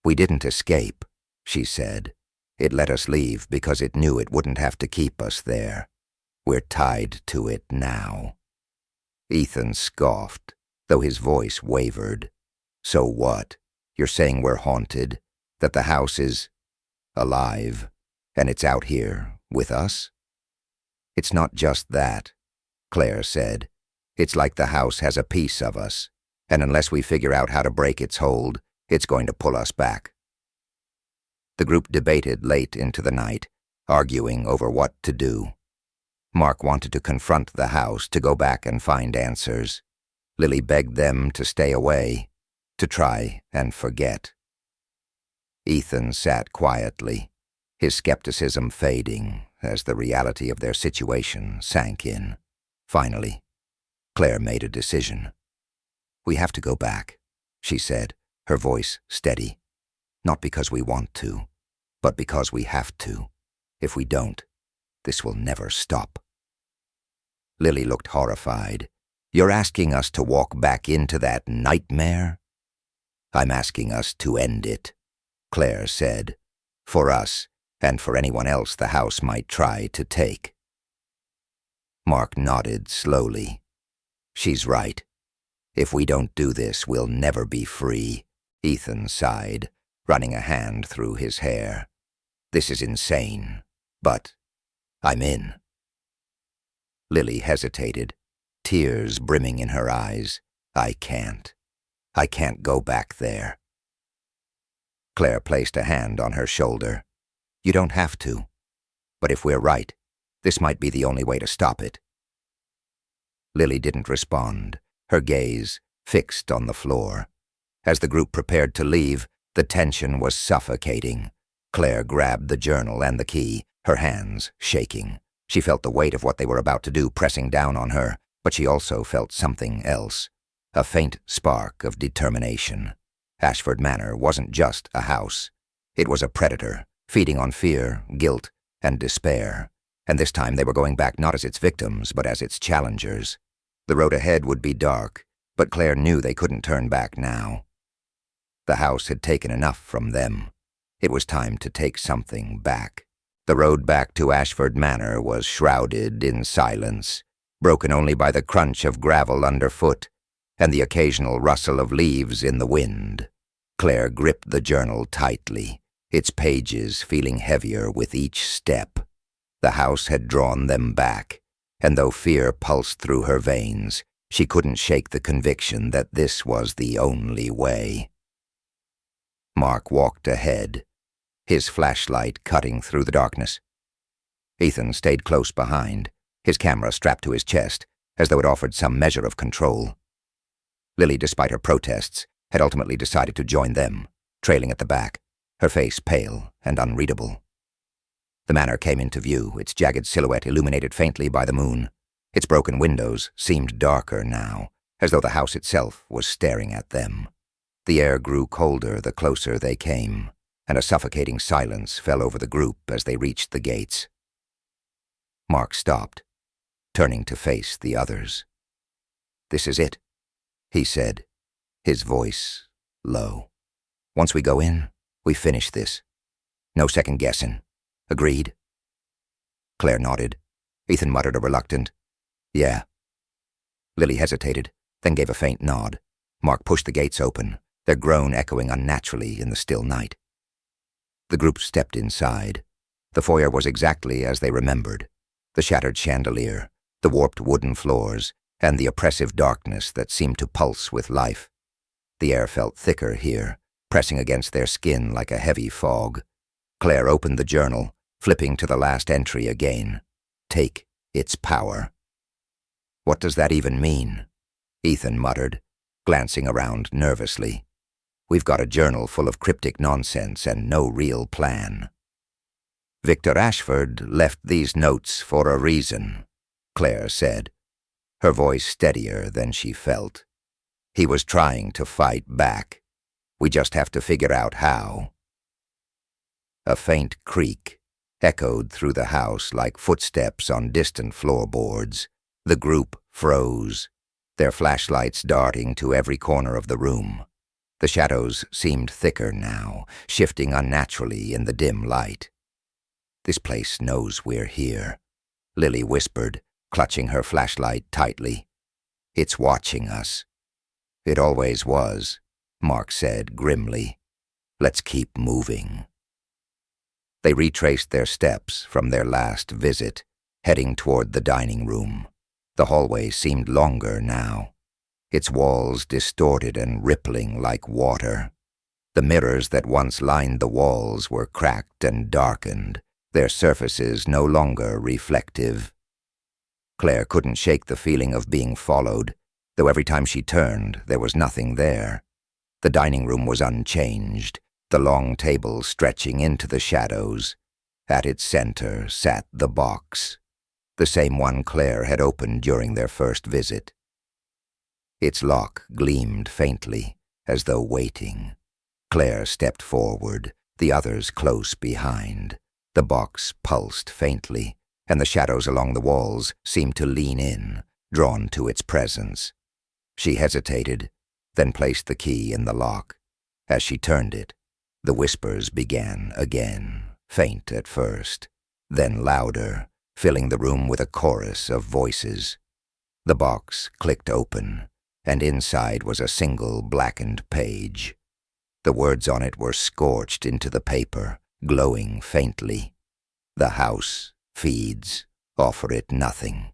We didn't escape, she said. It let us leave because it knew it wouldn't have to keep us there. We're tied to it now. Ethan scoffed, though his voice wavered. So what? You're saying we're haunted? That the house is alive, and it's out here with us? It's not just that, Claire said. It's like the house has a piece of us, and unless we figure out how to break its hold, it's going to pull us back. The group debated late into the night, arguing over what to do. Mark wanted to confront the house, to go back and find answers. Lily begged them to stay away, to try and forget. Ethan sat quietly, his skepticism fading as the reality of their situation sank in. Finally, Claire made a decision. We have to go back, she said, her voice steady. Not because we want to, but because we have to. If we don't, this will never stop. Lily looked horrified. You're asking us to walk back into that nightmare? I'm asking us to end it, Claire said. For us, and for anyone else the house might try to take. Mark nodded slowly. She's right. If we don't do this, we'll never be free, Ethan sighed, running a hand through his hair. This is insane, but I'm in. Lily hesitated, tears brimming in her eyes. I can't go back there. Claire placed a hand on her shoulder. You don't have to. But if we're right, this might be the only way to stop it. Lily didn't respond, her gaze fixed on the floor. As the group prepared to leave, the tension was suffocating. Claire grabbed the journal and the key, her hands shaking. She felt the weight of what they were about to do pressing down on her, but she also felt something else, a faint spark of determination. Ashford Manor wasn't just a house. It was a predator, feeding on fear, guilt, and despair. And this time they were going back not as its victims, but as its challengers. The road ahead would be dark, but Claire knew they couldn't turn back now. The house had taken enough from them. It was time to take something back. The road back to Ashford Manor was shrouded in silence, broken only by the crunch of gravel underfoot and the occasional rustle of leaves in the wind. Claire gripped the journal tightly, its pages feeling heavier with each step. The house had drawn them back, and though fear pulsed through her veins, she couldn't shake the conviction that this was the only way. Mark walked ahead, his flashlight cutting through the darkness. Ethan stayed close behind, his camera strapped to his chest, as though it offered some measure of control. Lily, despite her protests, had ultimately decided to join them, trailing at the back, her face pale and unreadable. The manor came into view, its jagged silhouette illuminated faintly by the moon. Its broken windows seemed darker now, as though the house itself was staring at them. The air grew colder the closer they came, and a suffocating silence fell over the group as they reached the gates. Mark stopped, turning to face the others. This is it, he said, his voice low. Once we go in, we finish this. No second guessing. Agreed? Claire nodded. Ethan muttered a reluctant, yeah. Lily hesitated, then gave a faint nod. Mark pushed the gates open, their groan echoing unnaturally in the still night. The group stepped inside. The foyer was exactly as they remembered. The shattered chandelier, the warped wooden floors, and the oppressive darkness that seemed to pulse with life. The air felt thicker here, pressing against their skin like a heavy fog. Claire opened the journal, flipping to the last entry again. Take its power. What does that even mean? Ethan muttered, glancing around nervously. We've got a journal full of cryptic nonsense and no real plan. Victor Ashford left these notes for a reason, Claire said, her voice steadier than she felt. He was trying to fight back. We just have to figure out how. A faint creak echoed through the house like footsteps on distant floorboards. The group froze, their flashlights darting to every corner of the room. The shadows seemed thicker now, shifting unnaturally in the dim light. This place knows we're here, Lily whispered, clutching her flashlight tightly. It's watching us. It always was, Mark said grimly. Let's keep moving. They retraced their steps from their last visit, heading toward the dining room. The hallway seemed longer now, its walls distorted and rippling like water. The mirrors that once lined the walls were cracked and darkened, their surfaces no longer reflective. Claire couldn't shake the feeling of being followed, though every time she turned, there was nothing there. The dining room was unchanged, the long table stretching into the shadows. At its center sat the box, the same one Claire had opened during their first visit. Its lock gleamed faintly, as though waiting. Claire stepped forward, the others close behind. The box pulsed faintly, and the shadows along the walls seemed to lean in, drawn to its presence. She hesitated, then placed the key in the lock. As she turned it, the whispers began again, faint at first, then louder, filling the room with a chorus of voices. The box clicked open, and inside was a single blackened page. The words on it were scorched into the paper, glowing faintly. The house feeds, offer it nothing.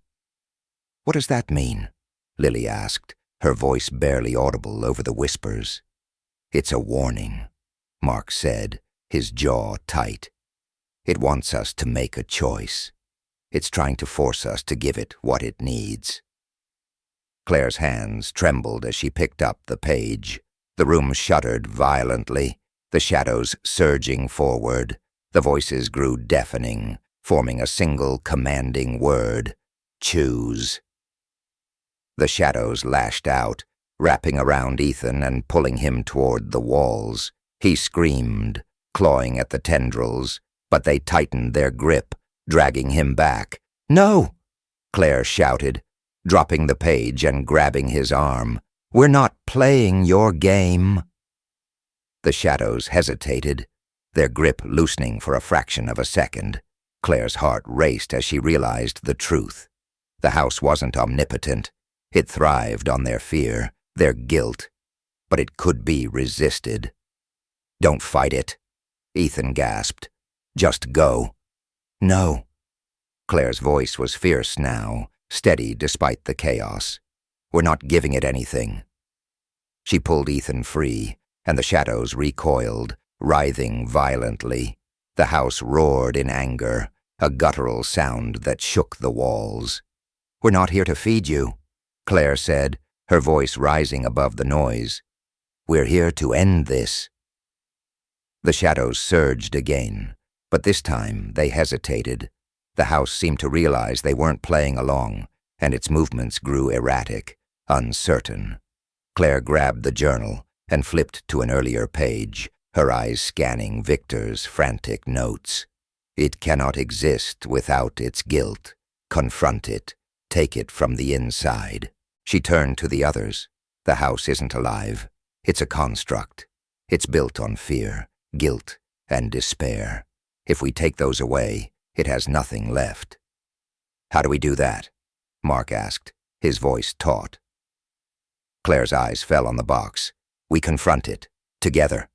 What does that mean? Lily asked, her voice barely audible over the whispers. It's a warning, Mark said, his jaw tight. It wants us to make a choice. It's trying to force us to give it what it needs. Claire's hands trembled as she picked up the page. The room shuddered violently, the shadows surging forward. The voices grew deafening, forming a single commanding word: choose. The shadows lashed out, wrapping around Ethan and pulling him toward the walls. He screamed, clawing at the tendrils, but they tightened their grip, dragging him back. "No!" Claire shouted, dropping the page and grabbing his arm. "We're not playing your game." The shadows hesitated, their grip loosening for a fraction of a second. Claire's heart raced as she realized the truth. The house wasn't omnipotent. It thrived on their fear, their guilt, but it could be resisted. "Don't fight it," Ethan gasped. "Just go." "No." Claire's voice was fierce now, steady despite the chaos. "We're not giving it anything." She pulled Ethan free, and the shadows recoiled, writhing violently. The house roared in anger, a guttural sound that shook the walls. "We're not here to feed you," Claire said, her voice rising above the noise. "We're here to end this." The shadows surged again, but this time they hesitated. The house seemed to realize they weren't playing along, and its movements grew erratic, uncertain. Claire grabbed the journal and flipped to an earlier page, her eyes scanning Victor's frantic notes. "It cannot exist without its guilt. Confront it. Take it from the inside." She turned to the others. "The house isn't alive. It's a construct. It's built on fear, guilt, and despair. If we take those away, it has nothing left." "How do we do that?" Mark asked, his voice taut. Claire's eyes fell on the box. "We confront it. Together."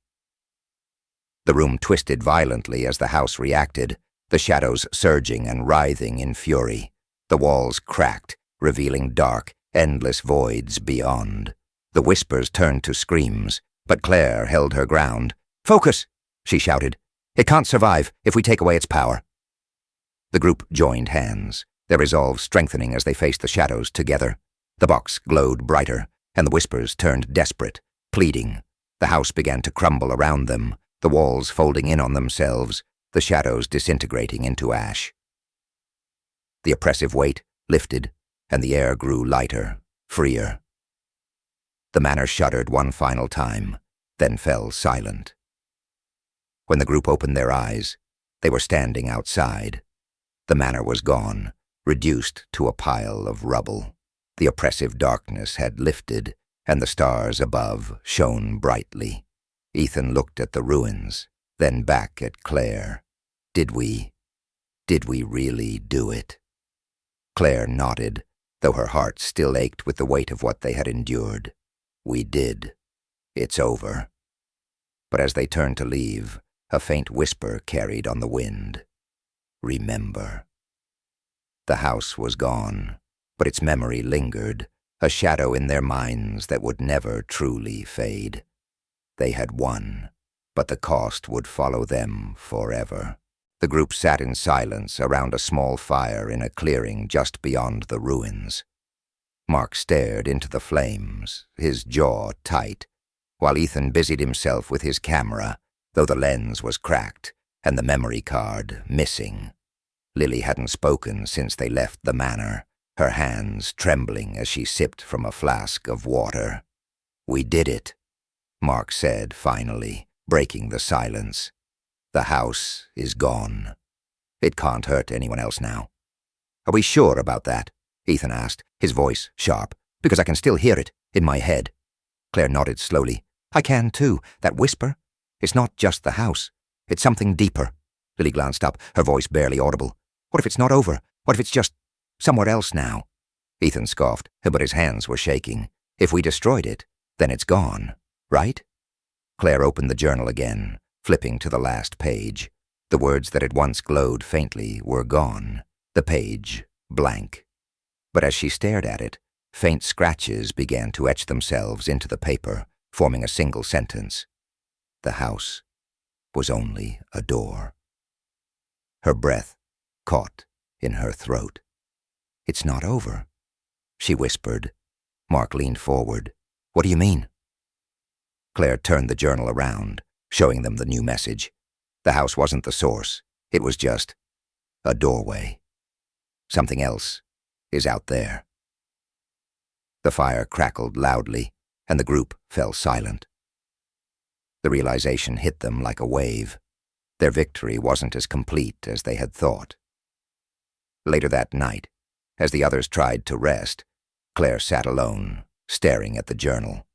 The room twisted violently as the house reacted, the shadows surging and writhing in fury. The walls cracked, revealing dark, endless voids beyond. The whispers turned to screams, but Claire held her ground. "Focus!" she shouted. "It can't survive if we take away its power." The group joined hands, their resolve strengthening as they faced the shadows together. The box glowed brighter, and the whispers turned desperate, pleading. The house began to crumble around them, the walls folding in on themselves, the shadows disintegrating into ash. The oppressive weight lifted, and the air grew lighter, freer. The manor shuddered one final time, then fell silent. When the group opened their eyes, they were standing outside. The manor was gone, reduced to a pile of rubble. The oppressive darkness had lifted, and the stars above shone brightly. Ethan looked at the ruins, then back at Claire. Did we really do it? Claire nodded, though her heart still ached with the weight of what they had endured. We did. It's over. But as they turned to leave, a faint whisper carried on the wind. Remember. The house was gone, but its memory lingered, a shadow in their minds that would never truly fade. They had won, but the cost would follow them forever. The group sat in silence around a small fire in a clearing just beyond the ruins. Mark stared into the flames, his jaw tight, while Ethan busied himself with his camera, though the lens was cracked and the memory card missing. Lily hadn't spoken since they left the manor, her hands trembling as she sipped from a flask of water. "We did it," Mark said finally, breaking the silence. "The house is gone. It can't hurt anyone else now." "Are we sure about that?" Ethan asked, his voice sharp, "because I can still hear it in my head." Claire nodded slowly. "I can too. That whisper? It's not just the house. It's something deeper." Lily glanced up, her voice barely audible. "What if it's not over? What if it's just somewhere else now?" Ethan scoffed, but his hands were shaking. "If we destroyed it, then it's gone, right?" Claire opened the journal again, flipping to the last page. The words that had once glowed faintly were gone, the page blank. But as she stared at it, faint scratches began to etch themselves into the paper, forming a single sentence. The house was only a door. Her breath caught in her throat. "It's not over," she whispered. Mark leaned forward. "What do you mean?" Claire turned the journal around, showing them the new message. The house wasn't the source. It was just a doorway. Something else is out there. The fire crackled loudly, and the group fell silent. The realization hit them like a wave. Their victory wasn't as complete as they had thought. Later that night, as the others tried to rest, Claire sat alone, staring at the journal.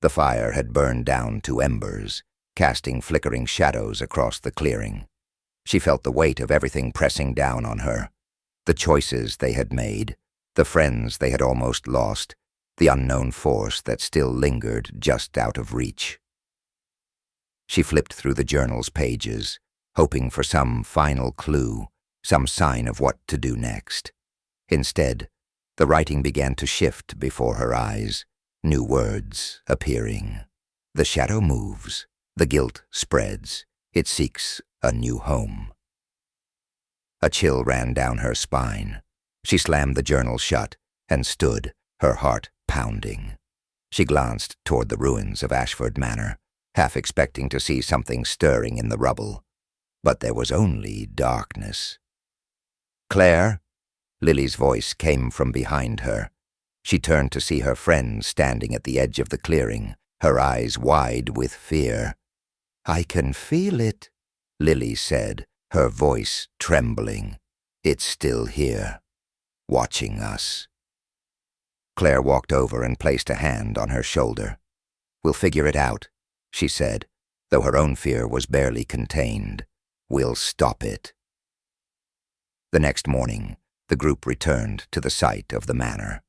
The fire had burned down to embers, casting flickering shadows across the clearing. She felt the weight of everything pressing down on her. The choices they had made, the friends they had almost lost, the unknown force that still lingered just out of reach. She flipped through the journal's pages, hoping for some final clue, some sign of what to do next. Instead, the writing began to shift before her eyes, new words appearing. The shadow moves, the guilt spreads, it seeks a new home. A chill ran down her spine. She slammed the journal shut and stood, her heart pounding. She glanced toward the ruins of Ashford Manor, half expecting to see something stirring in the rubble. But there was only darkness. "Claire?" Lily's voice came from behind her. She turned to see her friend standing at the edge of the clearing, her eyes wide with fear. "I can feel it," Lily said, her voice trembling. "It's still here, watching us." Claire walked over and placed a hand on her shoulder. "We'll figure it out," she said, though her own fear was barely contained. "We'll stop it." The next morning, the group returned to the site of the manor.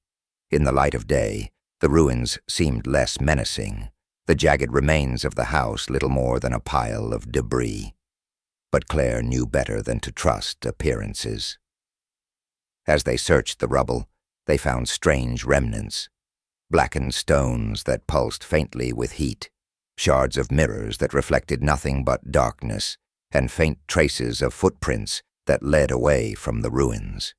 In the light of day, the ruins seemed less menacing, the jagged remains of the house little more than a pile of debris. But Claire knew better than to trust appearances. As they searched the rubble, They found strange remnants, blackened stones that pulsed faintly with heat, shards of mirrors that reflected nothing but darkness, and faint traces of footprints that led away from the ruins.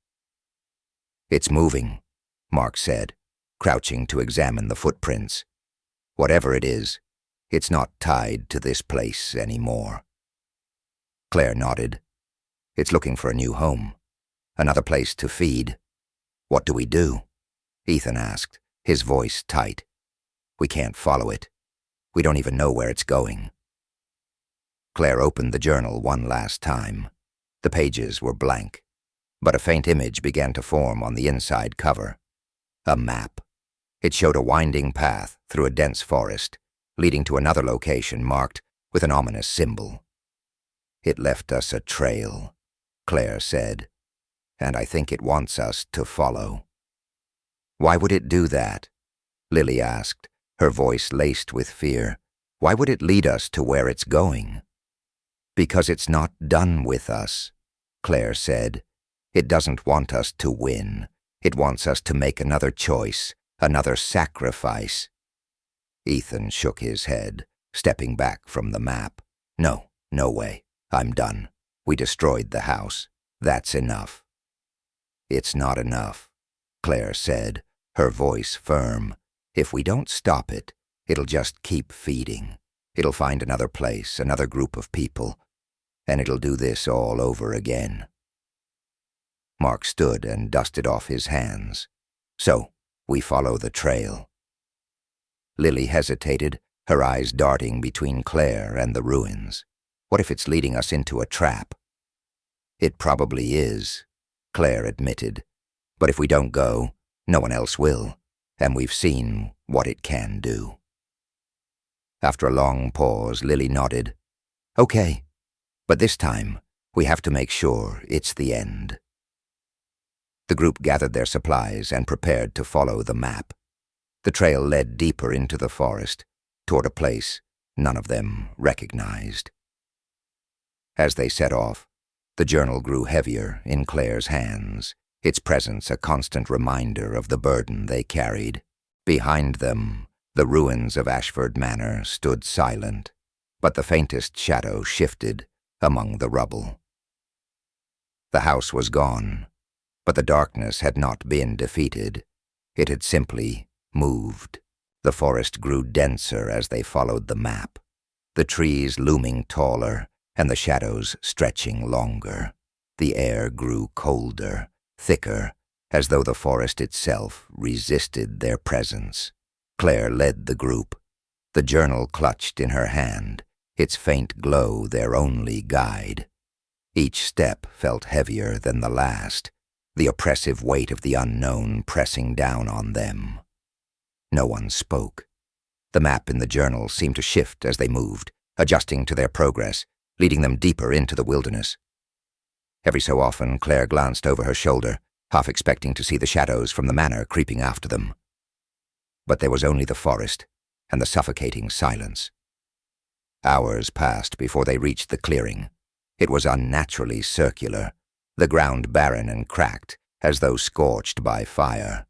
"It's moving," Mark said, crouching to examine the footprints. "Whatever it is, it's not tied to this place anymore." Claire nodded. "It's looking for a new home, another place to feed." "What do we do?" Ethan asked, his voice tight. "We can't follow it. We don't even know where it's going." Claire opened the journal one last time. The pages were blank, but a faint image began to form on the inside cover. A map. It showed a winding path through a dense forest, leading to another location marked with an ominous symbol. "It left us a trail," Claire said, "and I think it wants us to follow." "Why would it do that?" Lily asked, her voice laced with fear. "Why would it lead us to where it's going?" "Because it's not done with us," Claire said. "It doesn't want us to win. It wants us to make another choice, another sacrifice." Ethan shook his head, stepping back from the map. "No, no way. I'm done. We destroyed the house. That's enough." "It's not enough," Claire said, her voice firm. "If we don't stop it, it'll just keep feeding. It'll find another place, another group of people, and it'll do this all over again." Mark stood and dusted off his hands. "So, we follow the trail." Lily hesitated, her eyes darting between Claire and the ruins. "What if it's leading us into a trap?" "It probably is," Claire admitted. "But if we don't go, no one else will, and we've seen what it can do." After a long pause, Lily nodded. "Okay, but this time we have to make sure it's the end." The group gathered their supplies and prepared to follow the map. The trail led deeper into the forest, toward a place none of them recognized. As they set off, the journal grew heavier in Claire's hands, its presence a constant reminder of the burden they carried. Behind them, the ruins of Ashford Manor stood silent, but the faintest shadow shifted among the rubble. The house was gone, but the darkness had not been defeated. It had simply moved. The forest grew denser as they followed the map, the trees looming taller and the shadows stretching longer. The air grew colder, thicker, as though the forest itself resisted their presence. Claire led the group, the journal clutched in her hand, its faint glow their only guide. Each step felt heavier than the last, the oppressive weight of the unknown pressing down on them. No one spoke. The map in the journal seemed to shift as they moved, adjusting to their progress, leading them deeper into the wilderness. Every so often, Claire glanced over her shoulder, half expecting to see the shadows from the manor creeping after them. But there was only the forest and the suffocating silence. Hours passed before they reached the clearing. It was unnaturally circular, the ground barren and cracked, as though scorched by fire.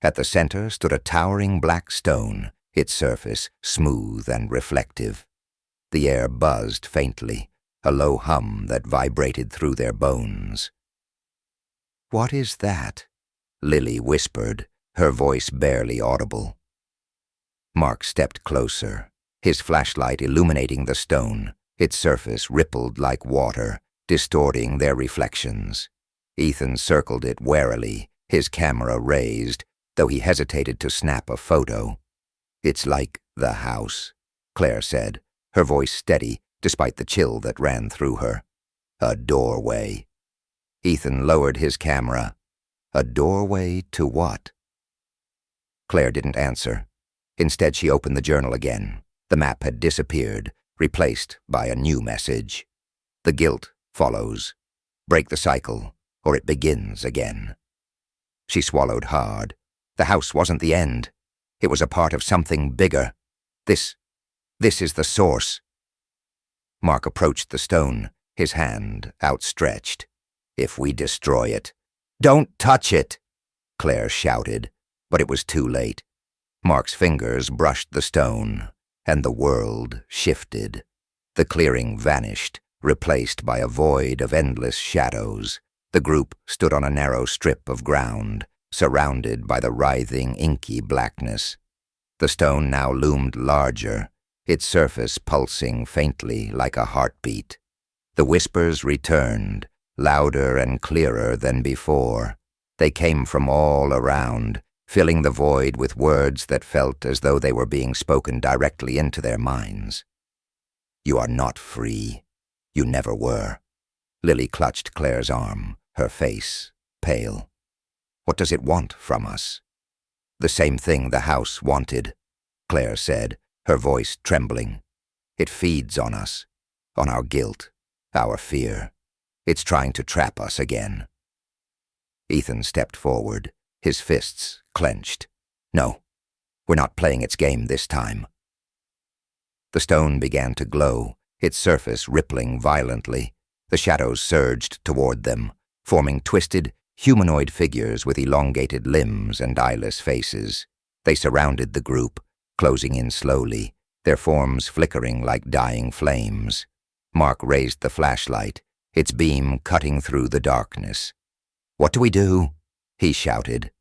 At the center stood a towering black stone, its surface smooth and reflective. The air buzzed faintly, a low hum that vibrated through their bones. "What is that?" Lily whispered, her voice barely audible. Mark stepped closer, his flashlight illuminating the stone. Its surface rippled like water, distorting their reflections. Ethan circled it warily, his camera raised, though he hesitated to snap a photo. "It's like the house," Claire said, her voice steady despite the chill that ran through her. "A doorway." Ethan lowered his camera. "A doorway to what?" Claire didn't answer. Instead, she opened the journal again. The map had disappeared, replaced by a new message. "The guilt follows. Break the cycle, or it begins again." She swallowed hard. The house wasn't the end. It was a part of something bigger. This is the source. Mark approached the stone, his hand outstretched. "If we destroy it—" "Don't touch it!" Claire shouted, but it was too late. Mark's fingers brushed the stone, and the world shifted. The clearing vanished, replaced by a void of endless shadows. The group stood on a narrow strip of ground, surrounded by the writhing, inky blackness. The stone now loomed larger, its surface pulsing faintly like a heartbeat. The whispers returned, louder and clearer than before. They came from all around, filling the void with words that felt as though they were being spoken directly into their minds. "You are not free. You never were." Lily clutched Claire's arm, her face pale. "What does it want from us?" "The same thing the house wanted," Claire said, her voice trembling. "It feeds on us, on our guilt, our fear. It's trying to trap us again." Ethan stepped forward, his fists clenched. "No, we're not playing its game this time." The stone began to glow, its surface rippling violently. The shadows surged toward them, forming twisted, humanoid figures with elongated limbs and eyeless faces. They surrounded the group, closing in slowly, their forms flickering like dying flames. Mark raised the flashlight, its beam cutting through the darkness. "What do we do?" he shouted.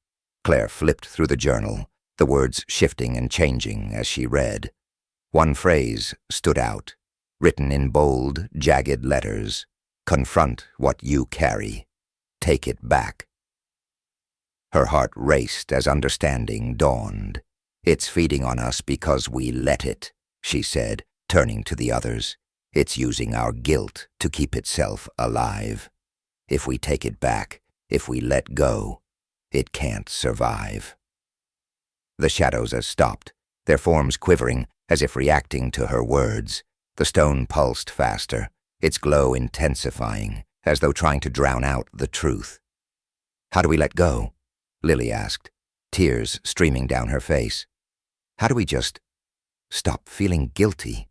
Claire flipped through the journal, the words shifting and changing as she read. One phrase stood out, written in bold, jagged letters. "Confront what you carry. Take it back." Her heart raced as understanding dawned. "It's feeding on us because we let it," she said, turning to the others. "It's using our guilt to keep itself alive. If we take it back, if we let go, it can't survive." The shadows stopped, their forms quivering as if reacting to her words. The stone pulsed faster, its glow intensifying, as though trying to drown out the truth. "How do we let go?" Lily asked, tears streaming down her face. "How do we just stop feeling guilty?"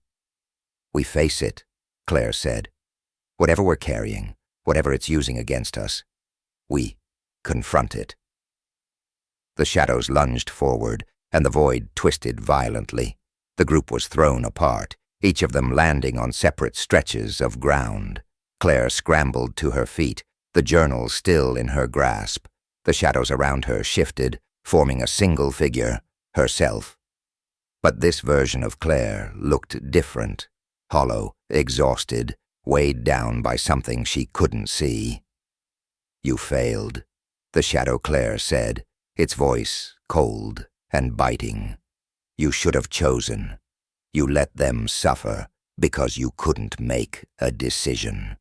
"We face it," Claire said. "Whatever we're carrying, whatever it's using against us, we confront it." The shadows lunged forward, and the void twisted violently. The group was thrown apart, each of them landing on separate stretches of ground. Claire scrambled to her feet, the journal still in her grasp. The shadows around her shifted, forming a single figure, herself. But this version of Claire looked different, hollow, exhausted, weighed down by something she couldn't see. "You failed," the shadow Claire said, its voice cold and biting. "You should have chosen. You let them suffer because you couldn't make a decision."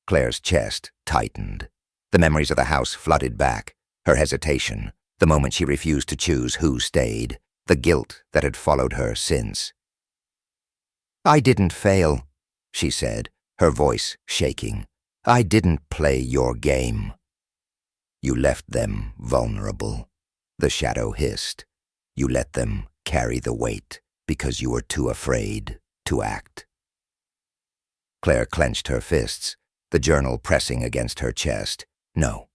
Claire's chest tightened. The memories of the house flooded back, her hesitation, the moment she refused to choose who stayed, the guilt that had followed her since. "I didn't fail," she said, her voice shaking. "I didn't play your game." "You left them vulnerable," the shadow hissed. "You let them carry the weight because you were too afraid to act." Claire clenched her fists, the journal pressing against her chest. "No,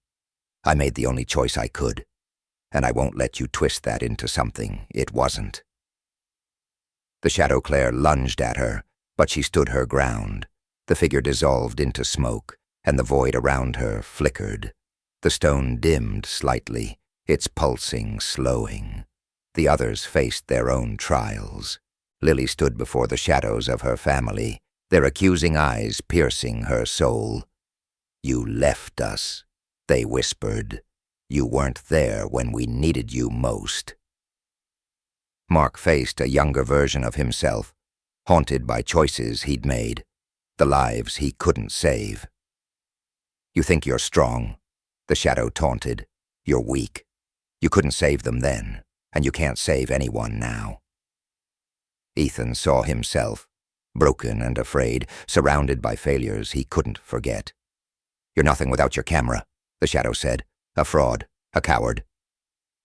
I made the only choice I could, and I won't let you twist that into something it wasn't." The shadow Claire lunged at her, but she stood her ground. The figure dissolved into smoke, and the void around her flickered. The stone dimmed slightly, its pulsing slowing. The others faced their own trials. Lily stood before the shadows of her family, their accusing eyes piercing her soul. "You left us," they whispered. "You weren't there when we needed you most." Mark faced a younger version of himself, haunted by choices he'd made, the lives he couldn't save. "You think you're strong," the shadow taunted. "You're weak. You couldn't save them then, and you can't save anyone now." Ethan saw himself, broken and afraid, surrounded by failures he couldn't forget. "You're nothing without your camera," the shadow said. "A fraud, a coward."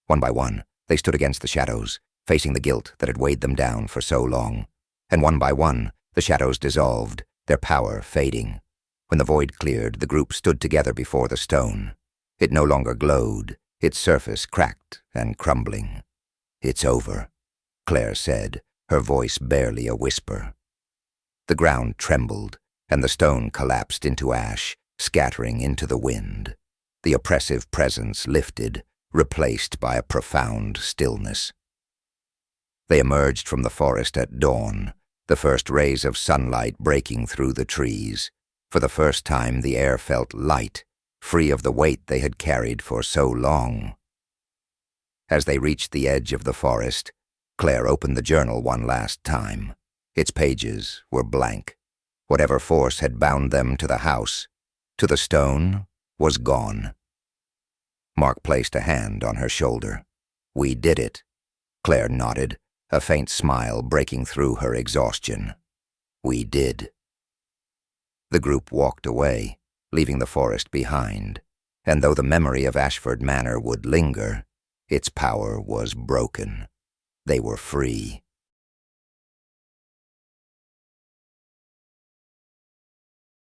One by one, they stood against the shadows, facing the guilt that had weighed them down for so long. And one by one, the shadows dissolved, their power fading. When the void cleared, the group stood together before the stone. It no longer glowed, its surface cracked and crumbling. "It's over," Claire said, her voice barely a whisper. The ground trembled, and the stone collapsed into ash, scattering into the wind. The oppressive presence lifted, replaced by a profound stillness. They emerged from the forest at dawn, the first rays of sunlight breaking through the trees. For the first time, the air felt light, free of the weight they had carried for so long. As they reached the edge of the forest, Claire opened the journal one last time. Its pages were blank. Whatever force had bound them to the house, to the stone, was gone. Mark placed a hand on her shoulder. "We did it," Claire nodded, a faint smile breaking through her exhaustion. "We did." The group walked away, leaving the forest behind, and though the memory of Ashford Manor would linger, its power was broken. They were free.